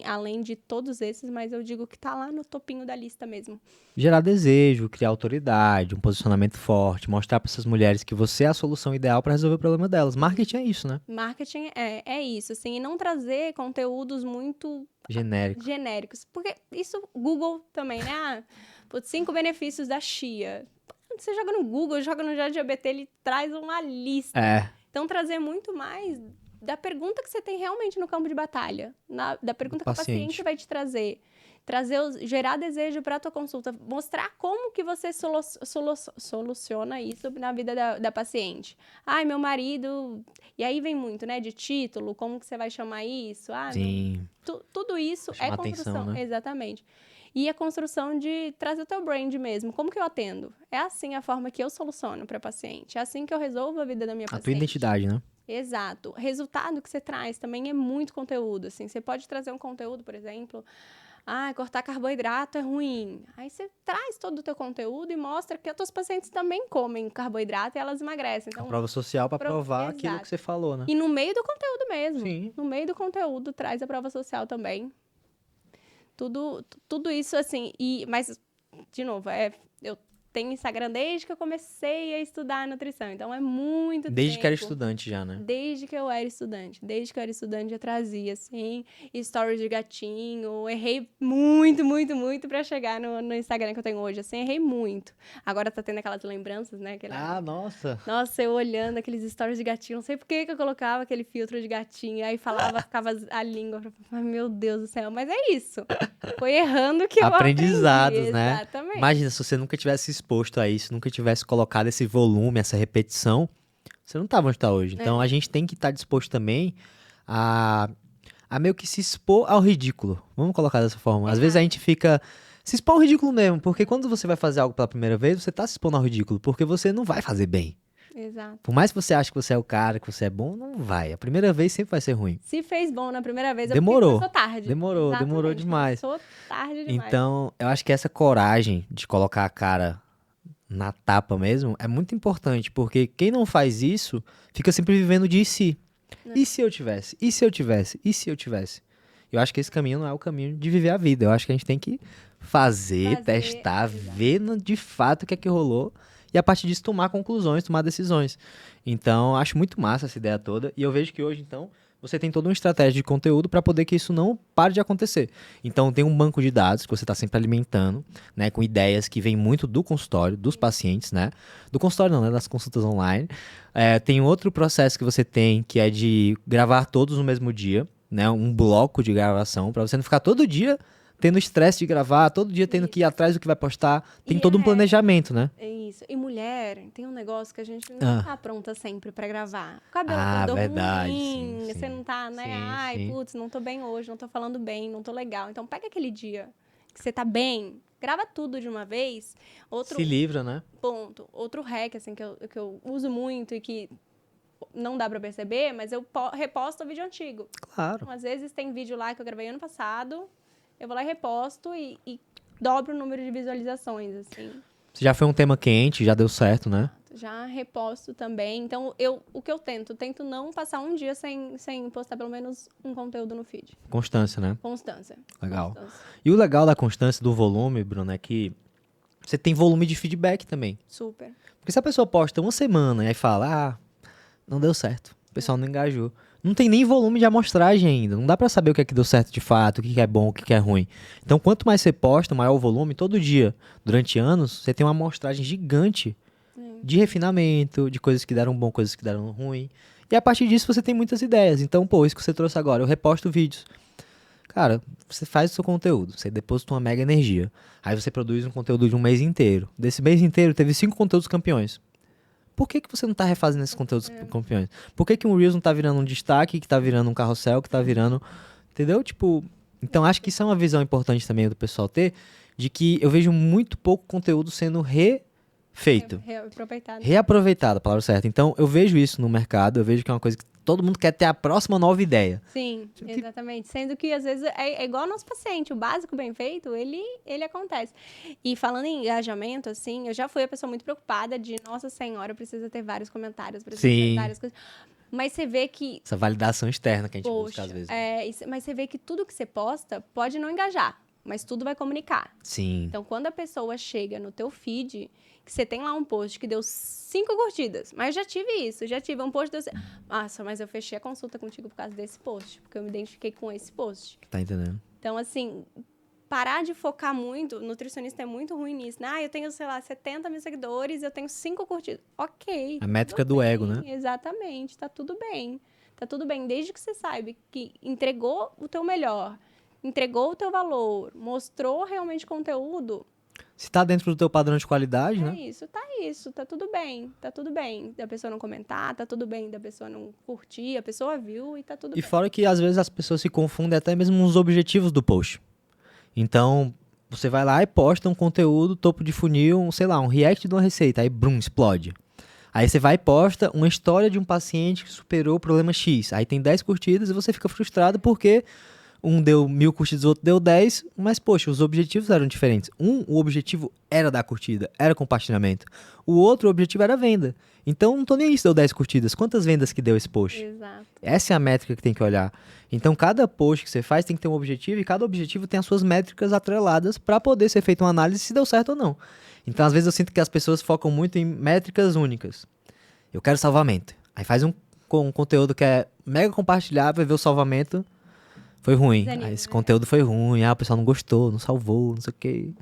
além de todos esses, mas eu digo que tá lá no topinho da lista mesmo. Gerar desejo, criar autoridade, um posicionamento forte, mostrar para essas mulheres que você é a solução ideal para resolver o problema delas. Marketing é isso, né? Marketing é isso, assim, e não trazer conteúdos muito genéricos. Porque isso, Google também, né? 5 benefícios da chia. Você joga no Google, joga no ChatGPT, ele traz uma lista. Então, trazer muito mais da pergunta que você tem realmente no campo de batalha, da pergunta que o paciente vai te trazer. gerar desejo para a tua consulta, mostrar como que você soluciona isso na vida da paciente. Ai, meu marido... E aí vem muito, né, de título, como que você vai chamar isso? Sim. Tudo isso Chamar é construção. atenção, né? Exatamente. E a construção de trazer o teu brand mesmo. Como que eu atendo? É assim a forma que eu soluciono para paciente. É assim que eu resolvo a vida da minha paciente. A tua identidade, né? Exato. Resultado que você traz também é muito conteúdo, assim. Você pode trazer um conteúdo, por exemplo, cortar carboidrato é ruim. Aí você traz todo o teu conteúdo e mostra que as tuas pacientes também comem carboidrato e elas emagrecem. Então, A prova social para provar aquilo Exato. que você falou, né? E no meio do conteúdo mesmo. Sim. No meio do conteúdo traz a prova social também. Tudo isso, assim, mas, de novo, eu tenho Instagram desde que eu comecei a estudar nutrição, então é muito Desde tempo. que era estudante já, né? Desde que eu era estudante, eu trazia, assim, stories de gatinho, errei muito, muito, muito pra chegar no Instagram que eu tenho hoje, assim, errei muito. Agora tá tendo aquelas lembranças, né? Nossa! Nossa, eu olhando aqueles stories de gatinho, não sei por que eu colocava aquele filtro de gatinho, aí ficava a língua, ai, meu Deus do céu, mas é isso. Foi errando que eu Aprendizados, aprendi. né? Exatamente. Imagina se você nunca tivesse exposto a isso, nunca tivesse colocado esse volume, essa repetição, você não tava onde tá hoje. Então, a gente tem que estar disposto também a meio que se expor ao ridículo. Vamos colocar dessa forma. Às vezes a gente fica... Se expor ao ridículo mesmo, porque quando você vai fazer algo pela primeira vez, você tá se expondo ao ridículo, porque você não vai fazer bem. Exato. Por mais que você ache que você é o cara, que você é bom, não vai. A primeira vez sempre vai ser ruim. Se fez bom na primeira vez, Demorou. Começou tarde. Demorou demais. Começou tarde demais. Então, eu acho que essa coragem de colocar a cara na tapa mesmo é muito importante, porque quem não faz isso fica sempre vivendo de si. E se eu tivesse? E se eu tivesse? E se eu tivesse? Eu acho que esse caminho não é o caminho de viver a vida. Eu acho que a gente tem que fazer testar, ver de fato o que é que rolou e a partir disso tomar conclusões, tomar decisões. Então, acho muito massa essa ideia toda e eu vejo que hoje, então, você tem toda uma estratégia de conteúdo para poder que isso não pare de acontecer. Então, tem um banco de dados que você está sempre alimentando, né, com ideias que vêm muito do consultório, dos pacientes, né? Do consultório não, né? Das consultas online. Tem outro processo que você tem, que é de gravar todos no mesmo dia, né? Um bloco de gravação, para você não ficar todo dia tendo estresse de gravar, todo dia tendo que ir atrás do que vai postar. Tem todo um planejamento, né? É isso. E mulher, tem um negócio que a gente não tá pronta sempre pra gravar. O cabelo todo verdade, ruim, sim. você não tá, né? Sim. Putz, não tô bem hoje, não tô falando bem, não tô legal. Então pega aquele dia que você tá bem, grava tudo de uma vez. Se livra, né? Ponto. Outro hack, assim, que eu uso muito e que não dá pra perceber, mas eu reposto o vídeo antigo. Claro. Então, às vezes tem vídeo lá que eu gravei ano passado, eu vou lá e reposto e dobro o número de visualizações, assim. Já foi um tema quente, já deu certo, né? Já reposto também. Então, o que eu tento não passar um dia sem postar pelo menos um conteúdo no feed. Constância, né? Constância. Legal. E o legal da constância, do volume, Bruno, é que você tem volume de feedback também. Super. Porque se a pessoa posta uma semana e aí fala, não deu certo, o pessoal não engajou. Não tem nem volume de amostragem ainda. Não dá pra saber o que é que deu certo de fato, o que é bom, o que é ruim. Então, quanto mais você posta, maior o volume, todo dia, durante anos, você tem uma amostragem gigante de refinamento, de coisas que deram bom, coisas que deram ruim. E a partir disso você tem muitas ideias. Então, isso que você trouxe agora, eu reposto vídeos. Cara, você faz o seu conteúdo, você deposita uma mega energia. Aí você produz um conteúdo de um mês inteiro. Desse mês inteiro, teve 5 conteúdos campeões. Por que você não tá refazendo esses conteúdos campeões? Por que um Reels não tá virando um destaque, que tá virando um carrossel, que tá virando... Entendeu? Então acho que isso é uma visão importante também do pessoal ter, de que eu vejo muito pouco conteúdo sendo refeito. Reaproveitado, a palavra certa. Então eu vejo isso no mercado, eu vejo que é uma coisa que todo mundo quer ter a próxima nova ideia. Sim, exatamente. Sendo que, às vezes, é igual ao nosso paciente. O básico bem feito, ele acontece. E falando em engajamento, assim, eu já fui a pessoa muito preocupada de, nossa senhora, precisa ter vários comentários, precisa ter várias coisas. Mas você vê que... Essa validação externa que a gente busca, às vezes. Mas você vê que tudo que você posta pode não engajar, mas tudo vai comunicar. Sim. Então, quando a pessoa chega no teu feed, que você tem lá um post que deu 5 curtidas, mas eu já tive isso, um post que deu... Nossa, mas eu fechei a consulta contigo por causa desse post, porque eu me identifiquei com esse post. Tá entendendo? Então, assim, parar de focar muito, nutricionista é muito ruim nisso, né? Eu tenho, sei lá, 70 mil seguidores, eu tenho 5 curtidas. Ok. A métrica do ego, né? Exatamente, tá tudo bem. Tá tudo bem, desde que você saiba que entregou o teu melhor, entregou o teu valor, mostrou realmente conteúdo, Se tá dentro do teu padrão de qualidade, né? isso, tá tudo bem, tá tudo bem. Da pessoa não comentar, tá tudo bem, da pessoa não curtir, a pessoa viu e tá tudo E bem. fora que às vezes as pessoas se confundem até mesmo nos objetivos do post. Então, você vai lá e posta um conteúdo, topo de funil, sei lá, um react de uma receita, aí brum, explode. Aí você vai e posta uma história de um paciente que superou o problema X. Aí tem 10 curtidas e você fica frustrado porque um deu 1000 curtidas, o outro deu 10, mas, poxa, os objetivos eram diferentes. O objetivo era dar curtida, era compartilhamento. O outro objetivo era venda. Então, não tô nem aí se deu 10 curtidas. Quantas vendas que deu esse post? Exato. Essa é a métrica que tem que olhar. Então, cada post que você faz tem que ter um objetivo e cada objetivo tem as suas métricas atreladas para poder ser feita uma análise se deu certo ou não. Então, às vezes eu sinto que as pessoas focam muito em métricas únicas. Eu quero salvamento. Aí faz um conteúdo que é mega compartilhável e vê o salvamento, foi ruim. Desanima, Aí esse né? conteúdo foi ruim, o pessoal não gostou, não salvou, não sei o quê.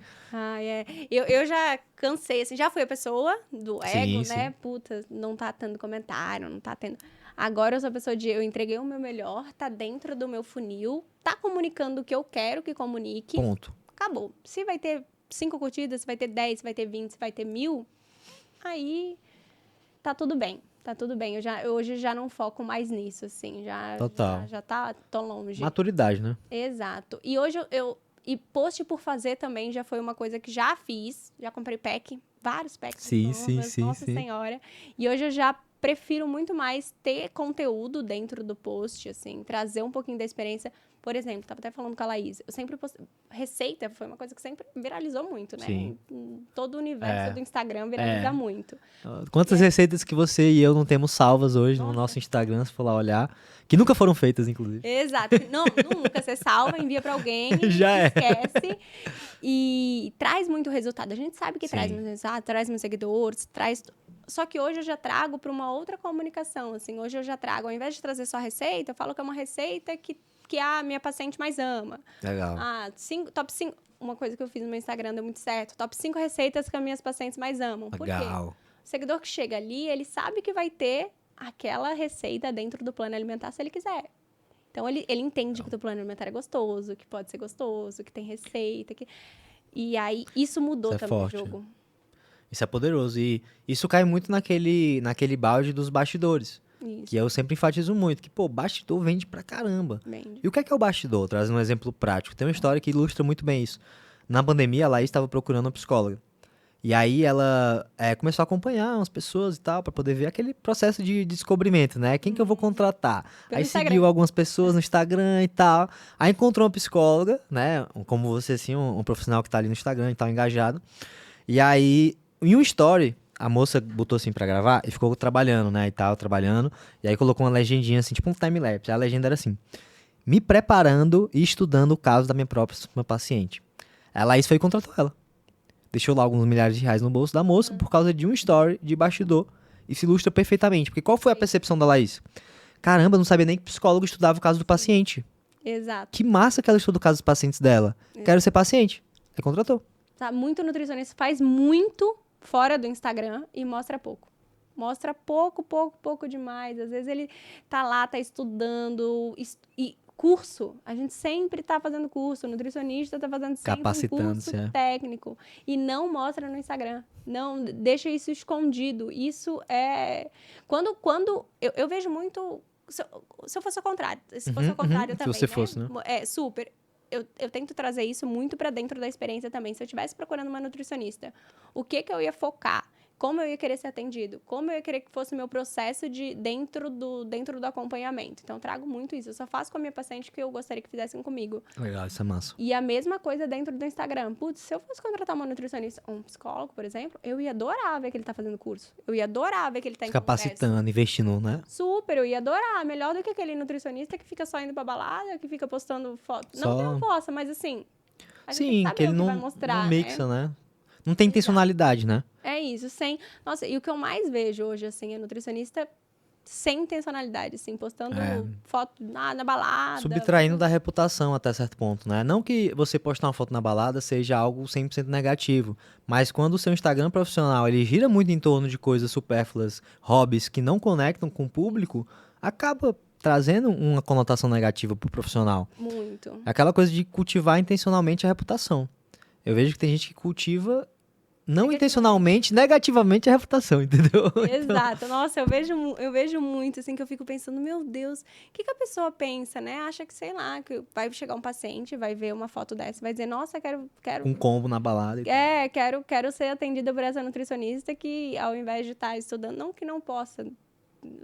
Eu já cansei, assim, já fui a pessoa do ego, Sim, né? sim. Puta, não tá tendo comentário, não tá tendo. Agora eu sou a pessoa de eu entreguei o meu melhor, tá dentro do meu funil, tá comunicando o que eu quero que comunique, Ponto. acabou. Se vai ter 5 curtidas, se vai ter 10, se vai ter 20, se vai ter 1000, aí tá tudo bem. Tá tudo bem. Hoje já não foco mais nisso, assim. Total. Já tá tão longe. Maturidade, né? Exato. E hoje e post por fazer também já foi uma coisa que já fiz. Já comprei pack, vários packs de Sim, formas, sim, nossa sim. senhora. E hoje eu já prefiro muito mais ter conteúdo dentro do post, assim, trazer um pouquinho da experiência. Por exemplo, tava até falando com a Laís, eu sempre postei... Receita foi uma coisa que sempre viralizou muito, né? Sim. Em todo o universo É. do Instagram viraliza É. muito. Quantas receitas que você e eu não temos salvas hoje no Nossa. nosso Instagram, se for lá olhar, que nunca foram feitas, inclusive. Exato. Não, nunca. Você salva, envia pra alguém, Já é. esquece. E traz muito resultado. A gente sabe que traz Sim. muito resultado, traz muitos seguidores, traz... Só que hoje eu já trago para uma outra comunicação, assim. Hoje eu já trago, ao invés de trazer só receita, eu falo que é uma receita que a minha paciente mais ama. Legal. Top 5... Uma coisa que eu fiz no meu Instagram deu muito certo. Top 5 receitas que as minhas pacientes mais amam. Por quê? Legal. O seguidor que chega ali, ele sabe que vai ter aquela receita dentro do plano alimentar se ele quiser. Então, ele entende que o teu plano alimentar é gostoso, que pode ser gostoso, que tem receita. E aí, isso mudou Isso é também forte. o jogo. Isso é poderoso. E isso cai muito naquele balde dos bastidores. Isso, Que eu sempre enfatizo muito. Que, pô, bastidor vende pra caramba. vende. E o que é o bastidor? Trazendo um exemplo prático. Tem uma história que ilustra muito bem isso. Na pandemia, a Laís estava procurando uma psicóloga. E aí ela começou a acompanhar umas pessoas e tal, pra poder ver aquele processo de descobrimento, né? Quem que eu vou contratar? Pelo Aí Instagram. seguiu algumas pessoas no Instagram e tal. Aí encontrou uma psicóloga, né? Como você, assim, um profissional que tá ali no Instagram e tal, engajado. E aí, em um story, a moça botou assim pra gravar e ficou trabalhando, né? E tal, trabalhando. E aí colocou uma legendinha assim, tipo um time-lapse. A legenda era assim: me preparando e estudando o caso da minha próxima paciente. A Laís foi e contratou ela. Deixou lá alguns milhares de reais no bolso da moça por causa de um story de bastidor. E se ilustra perfeitamente. Porque qual foi a percepção da Laís? Caramba, eu não sabia nem que psicólogo estudava o caso do paciente. Exato. Que massa que ela estuda o caso dos pacientes dela. Quero ser paciente. Aí contratou. Tá? Muito nutricionista faz muito fora do Instagram e mostra pouco. Mostra pouco demais. Às vezes ele tá lá, tá estudando. E curso, a gente sempre tá fazendo curso. O nutricionista tá fazendo sempre um curso Capacitando-se, é. técnico. E não mostra no Instagram. Não, deixa isso escondido. Isso é... Quando eu vejo muito... Se eu fosse ao contrário. Se fosse ao contrário se também, você né? fosse, né? Super. Eu tento trazer isso muito para dentro da experiência também. Se eu estivesse procurando uma nutricionista, o que eu ia focar? Como eu ia querer ser atendido? Como eu ia querer que fosse o meu processo dentro do acompanhamento? Então, eu trago muito isso. Eu só faço com a minha paciente o que eu gostaria que fizessem comigo. Legal, isso é massa. E a mesma coisa dentro do Instagram. Putz, se eu fosse contratar uma nutricionista, um psicólogo, por exemplo, eu ia adorar ver que ele tá fazendo curso. Eu ia adorar ver que ele tá em congresso. Capacitando, investindo, né? Super, eu ia adorar. Melhor do que aquele nutricionista que fica só indo pra balada, que fica postando foto. Só- Não que não posta, mas assim... a gente tem Sim, saber que ele o não, vai mostrar, não mixa, né? né? Não tem intencionalidade, né? É isso, sem... Nossa, e o que eu mais vejo hoje, assim, é nutricionista sem intencionalidade, assim, postando foto na balada. Subtraindo da reputação até certo ponto, né? Não que você postar uma foto na balada seja algo 100% negativo, mas quando o seu Instagram profissional, ele gira muito em torno de coisas supérfluas, hobbies que não conectam com o público, acaba trazendo uma conotação negativa pro profissional. Muito. É aquela coisa de cultivar intencionalmente a reputação. Eu vejo que tem gente que cultiva não intencionalmente, negativamente a reputação, entendeu? Exato. Nossa, eu vejo muito, assim, que eu fico pensando, meu Deus, o que que a pessoa pensa, né? Acha que, sei lá, que vai chegar um paciente, vai ver uma foto dessa, vai dizer, nossa, quero Um combo na balada e tal. quero ser atendida por essa nutricionista que, ao invés de estar estudando, não que não possa,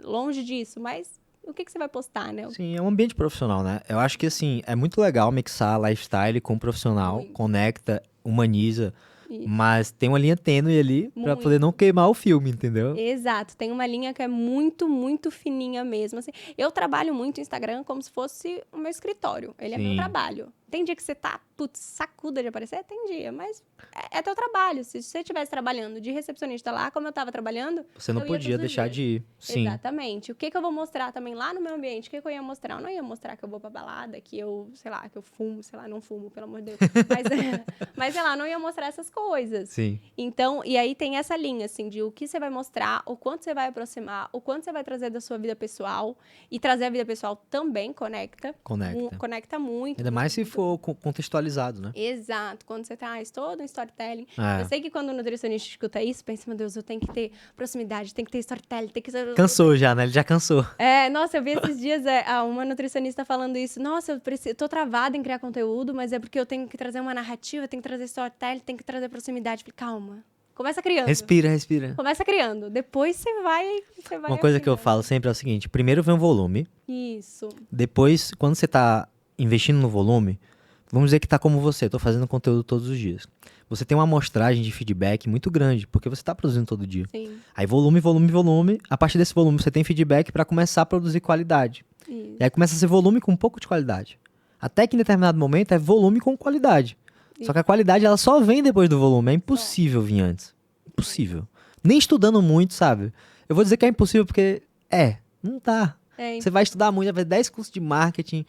longe disso, mas o que que você vai postar, né? Sim, é um ambiente profissional, né? Eu acho que, assim, é muito legal mixar lifestyle com profissional, Muito. conecta, humaniza, Isso. mas tem uma linha tênue ali pra Muito. poder não queimar o filme, entendeu? Exato, tem uma linha que é muito, muito fininha mesmo. Assim, eu trabalho muito o Instagram como se fosse o meu escritório. Ele é meu Sim. trabalho. Tem dia que você tá, putz, sacuda de aparecer? Tem dia, mas é teu trabalho. Se você estivesse trabalhando de recepcionista lá, como eu tava trabalhando, Você não eu ia podia todos os deixar dias. de ir. Sim. Exatamente. O que que eu vou mostrar também lá no meu ambiente? O que que eu ia mostrar? Eu não ia mostrar que eu vou pra balada, que eu, sei lá, que eu fumo, sei lá, não fumo, pelo amor de Deus. Mas sei lá, não ia mostrar essas coisas. Sim. Então, e aí tem essa linha, assim, de o que você vai mostrar, o quanto você vai aproximar, o quanto você vai trazer da sua vida pessoal. E trazer a vida pessoal também conecta. Conecta. Conecta muito. Ainda mais se muito. for contextualizado, né? Exato. Quando você traz todo um storytelling. É. Eu sei que quando o nutricionista escuta isso, pensa, meu Deus, eu tenho que ter proximidade, tem que ter storytelling, tem que ter... Cansou já, né? Ele já cansou. Nossa, eu vi esses dias uma nutricionista falando isso. Nossa, eu tô travada em criar conteúdo, mas é porque eu tenho que trazer uma narrativa, tenho que trazer storytelling, tenho que trazer proximidade. Falei, calma. Começa criando. Respira, respira. Começa criando. Depois você vai Uma coisa que eu afinando. falo sempre é o seguinte: primeiro vem o volume, Isso. depois, quando você tá investindo no volume, vamos dizer que tá como você, tô fazendo conteúdo todos os dias. Você tem uma amostragem de feedback muito grande, porque você tá produzindo todo dia. Sim. Aí volume, volume, volume. A partir desse volume você tem feedback pra começar a produzir qualidade. Isso. E aí começa a ser volume com um pouco de qualidade. Até que em determinado momento é volume com qualidade. Só que a qualidade ela só vem depois do volume. É impossível vir antes. Impossível. Nem estudando muito, sabe? Eu vou dizer que é impossível porque não dá. Você vai estudar muito, vai fazer 10 cursos de marketing,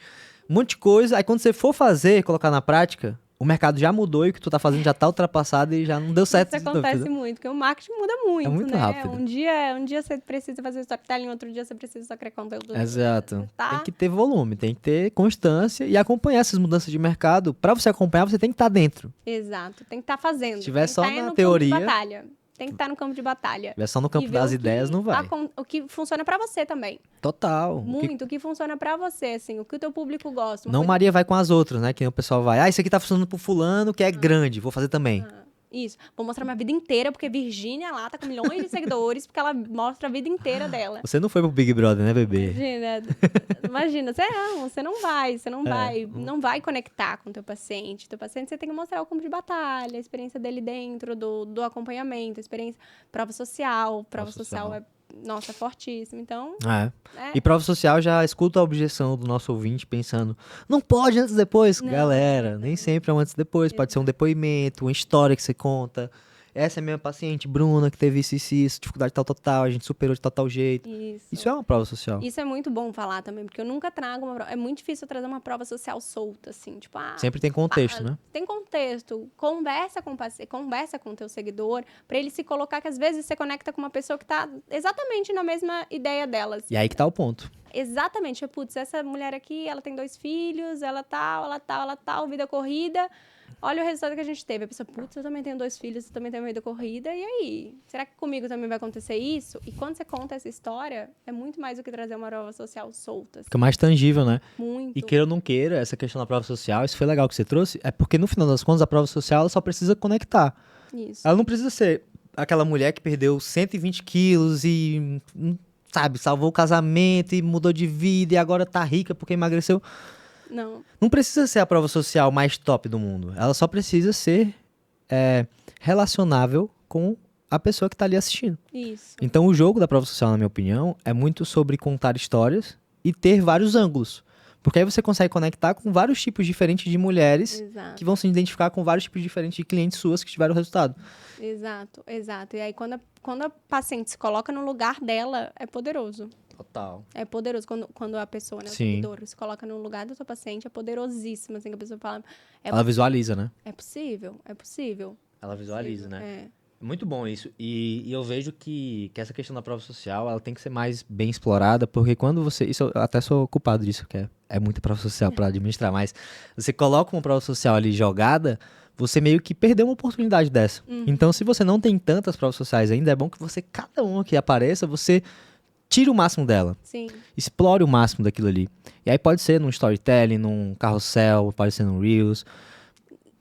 um monte de coisa. Aí quando você for fazer, colocar na prática, o mercado já mudou e o que tu tá fazendo já tá ultrapassado e já não deu certo. Isso acontece muito, porque o marketing muda muito, É muito né? rápido. Um dia você precisa fazer storytelling, outro dia você precisa só criar conteúdo. Exato. Tá? Tem que ter volume, tem que ter constância e acompanhar essas mudanças de mercado. Pra você acompanhar, você tem que estar dentro. Exato. Tem que estar fazendo. Se tiver Tem que só tá na no campo teoria- de batalha. Tem que estar no campo de batalha. Se tiver só no campo E ver das o que ideias, não vai. O que funciona pra você também. Total. Muito. O que funciona pra você, assim. O que o teu público gosta. Uma Não coisa- Maria vai com as outras, né? Que o pessoal vai. Ah, isso aqui tá funcionando pro fulano que é grande, vou fazer também. Isso. Vou mostrar minha vida inteira, porque Virgínia lá tá com milhões de seguidores, porque ela mostra a vida inteira dela. Você não foi pro Big Brother, né, bebê? Imagina, você não vai conectar com o teu paciente. Teu paciente você tem que mostrar o campo de batalha, a experiência dele dentro do acompanhamento, a experiência, prova social é, nossa, fortíssimo. Então, E prova social já escuta a objeção do nosso ouvinte pensando, não pode antes e depois? Não, Galera, nem sempre é um antes e depois. Pode ser um depoimento, uma história que você conta. Essa é a minha paciente, Bruna, que teve isso, dificuldade tal, a gente superou de tal jeito. Isso é uma prova social. Isso é muito bom falar também, porque eu nunca trago uma prova. É muito difícil eu trazer uma prova social solta, assim, tipo, Sempre tem contexto, né? Tem contexto. Conversa com o paciente, conversa com o teu seguidor, pra ele se colocar, que às vezes você conecta com uma pessoa que tá exatamente na mesma ideia delas. E aí que tá o ponto. Exatamente. Putz, essa mulher aqui, ela tem 2 filhos, ela tal, vida corrida. Olha o resultado que a gente teve. A pessoa, putz, eu também tenho 2 filhos, eu também tenho vida corrida. E aí? Será que comigo também vai acontecer isso? E quando você conta essa história, é muito mais do que trazer uma prova social solta. Assim. Fica mais tangível, né? Muito. E queira ou não queira, essa questão da prova social, isso foi legal que você trouxe, é porque no final das contas a prova social ela só precisa conectar. Isso. Ela não precisa ser aquela mulher que perdeu 120 quilos e, sabe, salvou o casamento e mudou de vida e agora tá rica porque emagreceu. Não precisa ser a prova social mais top do mundo. Ela só precisa ser relacionável com a pessoa que tá ali assistindo. Isso. Então o jogo da prova social, na minha opinião, é muito sobre contar histórias e ter vários ângulos. Porque aí você consegue conectar com vários tipos diferentes de mulheres Exato. que vão se identificar com vários tipos diferentes de clientes suas que tiveram resultado. Exato. E aí, quando a paciente se coloca no lugar dela, é poderoso. Total. É poderoso quando a pessoa, né, o Sim. seguidor, se coloca no lugar do seu paciente, é poderosíssimo, assim, que a pessoa fala... Ela visualiza, né? É possível. Ela visualiza, né? Muito bom isso. E eu vejo que essa questão da prova social, ela tem que ser mais bem explorada, porque quando você... Isso eu até sou culpado disso, que é muita prova social para administrar, mas você coloca uma prova social ali jogada, você meio que perdeu uma oportunidade dessa. Então, se você não tem tantas provas sociais ainda, é bom que você, cada uma que apareça, você tire o máximo dela. Sim. Explore o máximo daquilo ali. E aí pode ser num storytelling, num carrossel, pode ser num Reels.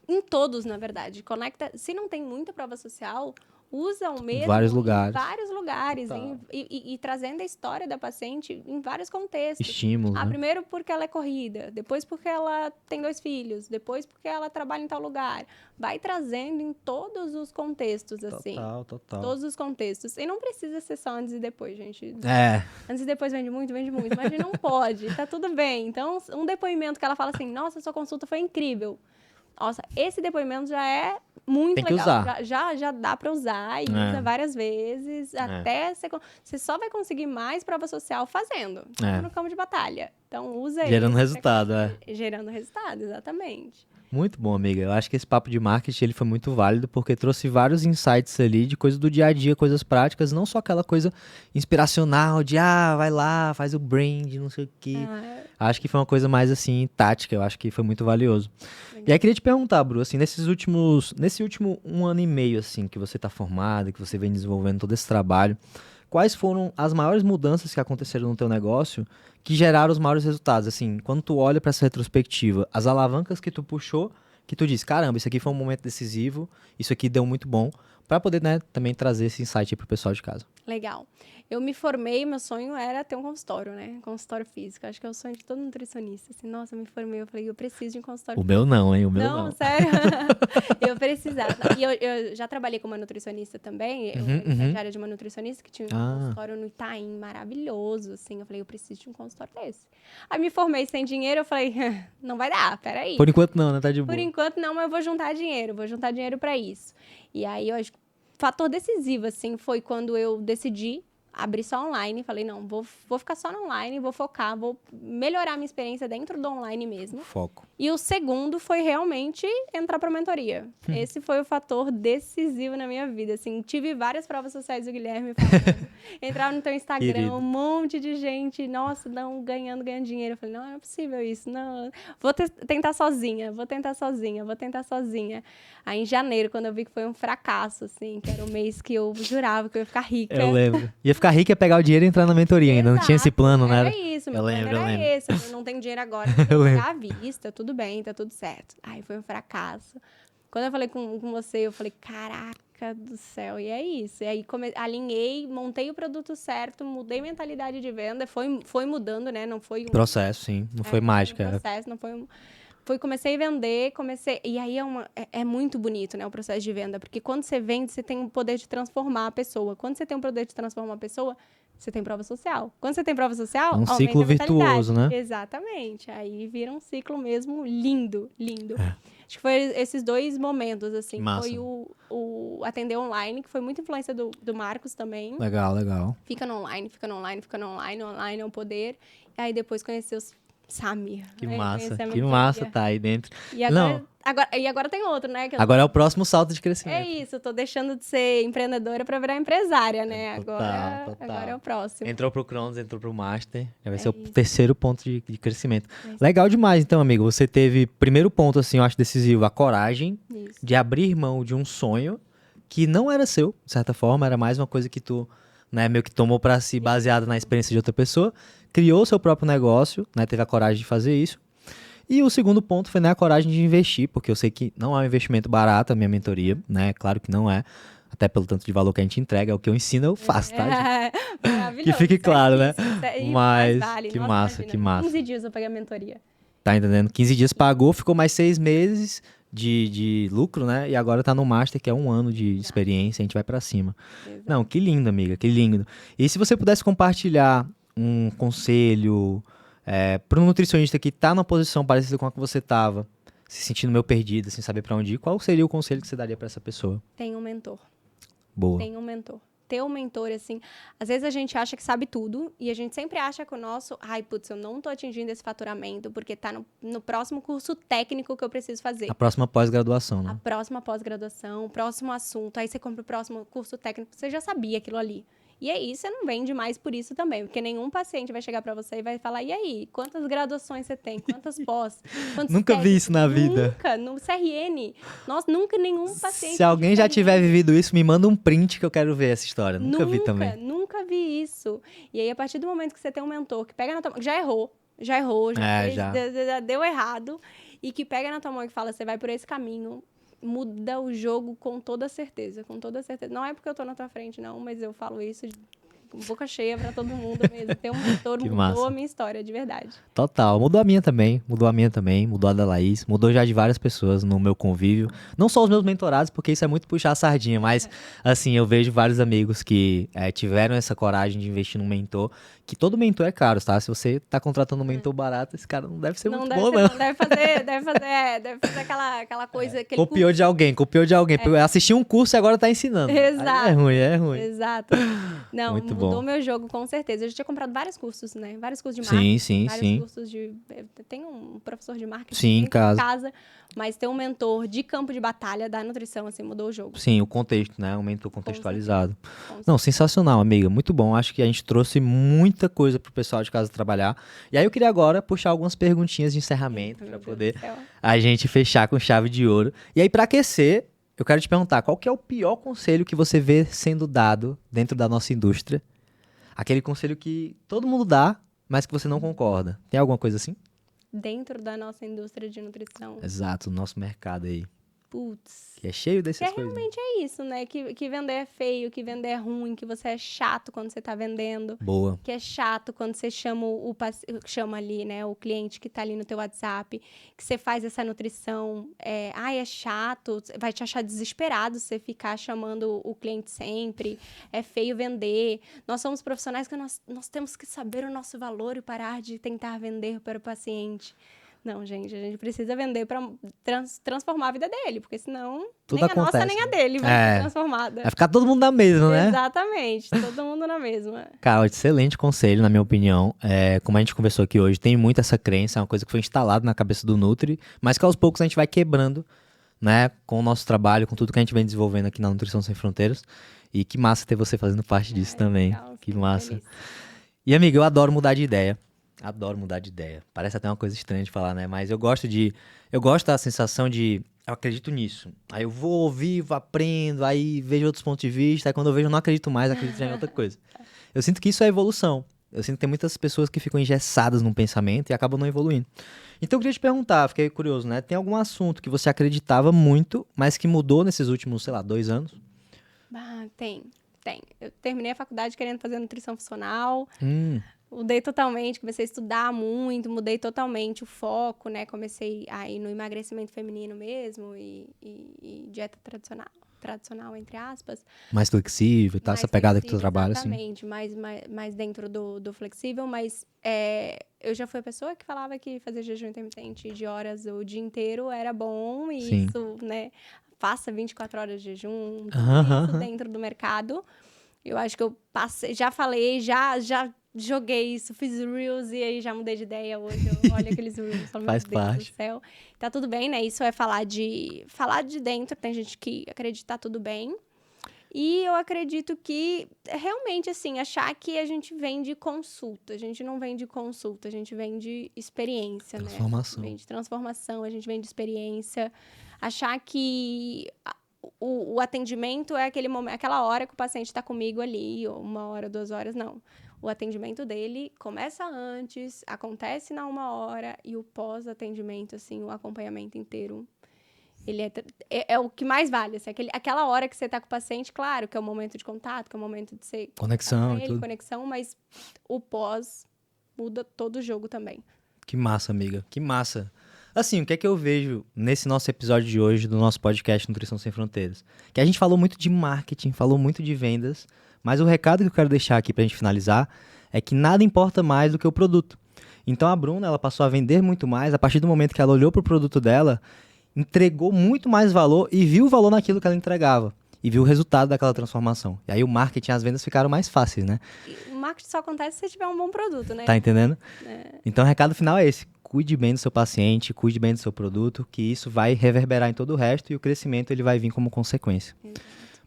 Em todos, na verdade. Conecta. Se não tem muita prova social, usa o mesmo Vários em lugares. vários lugares. Tá. E trazendo a história da paciente em vários contextos. Estímulos, né? Primeiro porque ela é corrida, depois porque ela tem 2 filhos, depois porque ela trabalha em tal lugar. Vai trazendo em todos os contextos, assim. Total. Todos os contextos. E não precisa ser só antes e depois, gente. É, Antes e depois vende muito, mas a gente não pode, tá tudo bem. Então, um depoimento que ela fala assim, nossa, sua consulta foi incrível. Nossa, esse depoimento já é muito Tem que legal. usar. Já dá pra usar e usa várias vezes. Até você só vai conseguir mais prova social fazendo. No campo de batalha. Então, usa gerando isso. resultado, Gerando resultado, exatamente. Muito bom, amiga. Eu acho que esse papo de marketing ele foi muito válido porque trouxe vários insights ali de coisas do dia a dia, coisas práticas, não só aquela coisa inspiracional de vai lá, faz o brand, não sei o quê. Acho que foi uma coisa mais assim, tática, eu acho que foi muito valioso. Legal. E aí queria te perguntar, Bru, assim, nesse último 1 ano e meio, assim, que você tá formada, que você vem desenvolvendo todo esse trabalho, quais foram as maiores mudanças que aconteceram no teu negócio que geraram os maiores resultados? Assim, quando tu olha para essa retrospectiva, as alavancas que tu puxou, que tu disse, caramba, isso aqui foi um momento decisivo, isso aqui deu muito bom, para poder, né, também trazer esse insight aí pro pessoal de casa. Legal. Eu me formei, meu sonho era ter um consultório, né? Consultório físico. Acho que é o sonho de todo nutricionista. Assim, nossa, eu me formei, eu falei, eu preciso de um consultório O físico. meu não, hein? O meu não. não. Sério? Eu precisava. E eu já trabalhei como nutricionista também. Eu era estagiária de uma nutricionista que tinha um consultório no Itaim, maravilhoso, assim. Eu falei, eu preciso de um consultório desse. Aí me formei sem dinheiro, eu falei, não vai dar, peraí. Por enquanto não, né? Tá de boa. Por enquanto não, mas eu vou juntar dinheiro pra isso. E aí, eu acho que o fator decisivo, assim, foi quando eu decidi abrir só online. Falei, não, vou ficar só no online, vou focar, vou melhorar a minha experiência dentro do online mesmo. Foco. E o segundo foi realmente entrar pra mentoria. Esse foi o fator decisivo na minha vida, assim. Tive várias provas sociais do Guilherme falando. Entrava no teu Instagram, Querido. um monte de gente, nossa, não, ganhando dinheiro. Eu falei, não é possível isso, não. Vou tentar sozinha. Aí, em janeiro, quando eu vi que foi um fracasso, assim, que era o mês que eu jurava que eu ia ficar rica. Eu lembro. Ia ficar rica, ia pegar o dinheiro e entrar na mentoria ainda. Não tinha esse plano, né? Era isso, meu plano era esse. Eu falei, não tenho dinheiro agora, eu vou pagar à vista, tudo bem, tá tudo certo. Aí foi um fracasso. Quando eu falei com você, eu falei, caraca do céu, e é isso. E aí alinhei, montei o produto certo, mudei a mentalidade de venda, foi mudando, né? Não foi Processo, sim. Não foi mágica. Processo, não foi comecei a vender, e aí é muito bonito, né, o processo de venda, porque quando você vende, você tem o poder de transformar a pessoa. Quando você tem o poder de transformar a pessoa, você tem prova social. Quando você tem prova social, É um ciclo virtuoso, né? Exatamente. Aí vira um ciclo mesmo lindo. Acho que foi esses 2 momentos, assim. Massa. Foi o atender online, que foi muita influência do Marcos também. Legal. Fica no online, online é um poder. E aí depois conhecer os Samir. Que né? massa tá aí dentro. E agora tem outro, né? Agora é o próximo salto de crescimento. É isso, eu tô deixando de ser empreendedora pra virar empresária, né? Total. Agora é o próximo. Entrou pro Cronos, entrou pro Master. Já vai ser o terceiro ponto de crescimento. Legal demais, então, amigo. Você teve, primeiro ponto, assim, eu acho decisivo, a coragem de abrir mão de um sonho que não era seu, de certa forma, era mais uma coisa que tu, né, meio que tomou pra si, baseado na experiência de outra pessoa, criou seu próprio negócio, né, teve a coragem de fazer isso. E o segundo ponto foi, né, a coragem de investir, porque eu sei que não é um investimento barato a minha mentoria, né, claro que não é, até pelo tanto de valor que a gente entrega, é o que eu ensino, eu faço, tá, gente? Maravilhoso. Que fique claro, né? Mas, vale. que Nossa, massa, imagina, que massa. 15 dias eu peguei a mentoria. Tá entendendo? 15 dias pagou, ficou mais 6 meses de lucro, né? E agora tá no Master, que é 1 ano de experiência, a gente vai pra cima. Exato. Não, que lindo, amiga, que lindo. E se você pudesse compartilhar um conselho para um nutricionista que tá numa posição parecida com a que você tava, se sentindo meio perdido, sem saber pra onde ir, qual seria o conselho que você daria pra essa pessoa? Tem um mentor. Boa. Tem um mentor. ter um mentor, assim, às vezes a gente acha que sabe tudo e a gente sempre acha que o nosso, ai, putz, eu não tô atingindo esse faturamento porque tá no próximo curso técnico que eu preciso fazer. A próxima pós-graduação, A né? próxima pós-graduação, o próximo assunto, aí você compra o próximo curso técnico, você já sabia aquilo ali. E aí, você não vende mais por isso também, porque nenhum paciente vai chegar pra você e vai falar, e aí, quantas graduações você tem? Quantas pós? Quantos Nunca vi técnicos? isso na vida. Nunca, no CRN. Nossa, nunca nenhum paciente... Se alguém de já CRN. tiver vivido isso, me manda um print que eu quero ver essa história. Nunca vi também. Nunca vi isso. E aí, a partir do momento que você tem um mentor que pega na tua mão, já errou, Já. já deu errado, e que pega na tua mão e fala, você vai por esse caminho, muda o jogo com toda certeza, com toda certeza. Não é porque eu tô na tua frente, não, mas eu falo isso com boca cheia pra todo mundo mesmo. Ter um mentor Que mudou massa. a minha história, de verdade. Total. Mudou a minha também, mudou a da Laís, mudou já de várias pessoas no meu convívio. Não só os meus mentorados, porque isso é muito puxar a sardinha, mas, assim, eu vejo vários amigos que tiveram essa coragem de investir num mentor, que todo mentor é caro, tá? Se você tá contratando um mentor barato, esse cara não deve ser muito bom, não. Deve fazer aquela coisa, aquele Copiou de alguém. Assistiu um curso e agora tá ensinando. Exato. Aí é ruim. Exato. Não, Muito mudou bom. meu jogo, com certeza. Eu já tinha comprado vários cursos, né? Vários cursos de marketing. Sim. Vários cursos de... Tem um professor de marketing Sim, em dentro de casa. mas ter um mentor de campo de batalha da nutrição, assim, mudou o jogo. Sim, o contexto, né? Um mentor contextualizado. Com Não, sensacional, amiga. Muito bom. Acho que a gente trouxe muita coisa pro pessoal de casa trabalhar. E aí eu queria agora puxar algumas perguntinhas de encerramento Meu pra Deus poder do céu. a gente fechar com chave de ouro. E aí, pra aquecer, eu quero te perguntar, qual que é o pior conselho que você vê sendo dado dentro da nossa indústria? Aquele conselho que todo mundo dá, mas que você não concorda. Tem alguma coisa assim? Dentro da nossa indústria de nutrição. Exato, o nosso mercado aí, Putz. que é cheio dessas Que coisas. realmente é isso, né? Que vender é feio, que vender é ruim, que você é chato quando você tá vendendo. Boa. Que é chato quando você chama ali, né, o cliente que tá ali no teu WhatsApp, que você faz essa nutrição, é chato, vai te achar desesperado se você ficar chamando o cliente sempre, é feio vender. Nós somos profissionais que nós temos que saber o nosso valor e parar de tentar vender para o paciente. Não, gente, a gente precisa vender para transformar a vida dele, porque senão Tudo nem a acontece, nossa nem a né? dele vai ser transformada. Vai ficar todo mundo na mesma, né? Exatamente, todo mundo na mesma. Cara, excelente conselho, na minha opinião. Como a gente conversou aqui hoje, tem muito essa crença, é uma coisa que foi instalada na cabeça do Nutri, mas que aos poucos a gente vai quebrando, né, com o nosso trabalho, com tudo que a gente vem desenvolvendo aqui na Nutrição Sem Fronteiras. E que massa ter você fazendo parte disso também. Legal, Que fico massa. feliz. E, amiga, eu adoro mudar de ideia. Adoro mudar de ideia. Parece até uma coisa estranha de falar, né? Mas eu gosto da sensação de, eu acredito nisso. Aí eu vou ouvir, aprendo, aí vejo outros pontos de vista, aí quando eu vejo eu não acredito mais, acredito já em outra coisa. Eu sinto que isso é evolução. Eu sinto que tem muitas pessoas que ficam engessadas num pensamento e acabam não evoluindo. Então eu queria te perguntar, fiquei curioso, né? Tem algum assunto que você acreditava muito, mas que mudou nesses últimos, sei lá, 2 anos? Tem. Eu terminei a faculdade querendo fazer nutrição funcional, mudei totalmente, comecei a estudar muito, mudei totalmente o foco, né? Comecei a ir no emagrecimento feminino mesmo e dieta tradicional, entre aspas. Mais flexível e tal, essa pegada que tu trabalha, assim. Exatamente, mais dentro do flexível, mas eu já fui a pessoa que falava que fazer jejum intermitente de horas o dia inteiro era bom, e Sim. isso, né, faça 24 horas de jejum, isso dentro do mercado. Eu acho que eu passei, já falei, já joguei isso, fiz reels e aí já mudei de ideia hoje. Eu olho aqueles reels e falo, meu Faz Deus parte. do céu. Tá tudo bem, né? Isso é falar de dentro. Tem gente que acredita que tá tudo bem. E eu acredito que, realmente, assim, achar que a gente vende consulta. A gente não vende consulta, a gente vende experiência, Transformação. né? Vende transformação, a gente vende experiência. Achar que o atendimento é aquele momento, aquela hora que o paciente está comigo ali, ou 1 hora, 2 horas, não. O atendimento dele começa antes, acontece na 1 hora, e o pós-atendimento, assim, o acompanhamento inteiro, ele é o que mais vale. Assim, aquela hora que você está com o paciente, claro, que é o momento de contato, que é o momento de ser Conexão e tudo. conexão, mas o pós muda todo o jogo também. Que massa, amiga. Que massa. Assim, o que é que eu vejo nesse nosso episódio de hoje do nosso podcast Nutrição Sem Fronteiras? Que a gente falou muito de marketing, falou muito de vendas, mas o recado que eu quero deixar aqui pra gente finalizar é que nada importa mais do que o produto. Então a Bruna, ela passou a vender muito mais a partir do momento que ela olhou pro produto dela, entregou muito mais valor e viu o valor naquilo que ela entregava. e viu o resultado daquela transformação. E aí o marketing e as vendas ficaram mais fáceis, né? E o marketing só acontece se você tiver um bom produto, né? Tá entendendo? É. Então o recado final é esse. Cuide bem do seu paciente, cuide bem do seu produto, que isso vai reverberar em todo o resto e o crescimento ele vai vir como consequência.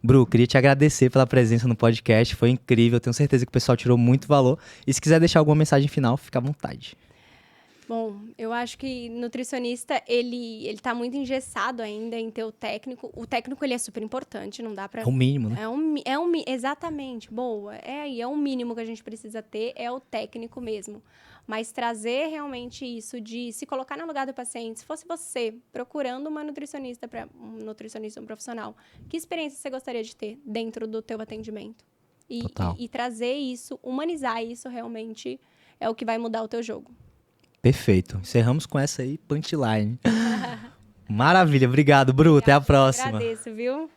Bru, queria te agradecer pela presença no podcast, foi incrível, tenho certeza que o pessoal tirou muito valor. E se quiser deixar alguma mensagem final, fica à vontade. Bom, eu acho que nutricionista, ele tá muito engessado ainda em ter o técnico. O técnico, ele é super importante, não dá pra... É o mínimo, né? Exatamente, boa. É o mínimo que a gente precisa ter, é o técnico mesmo. Mas trazer realmente isso de se colocar no lugar do paciente, se fosse você procurando uma nutricionista, um profissional, que experiência você gostaria de ter dentro do teu atendimento? Total. E trazer isso, humanizar isso realmente é o que vai mudar o teu jogo. Perfeito. Encerramos com essa aí, punchline. Maravilha, obrigado, Bru. Até a próxima. Agradeço, viu?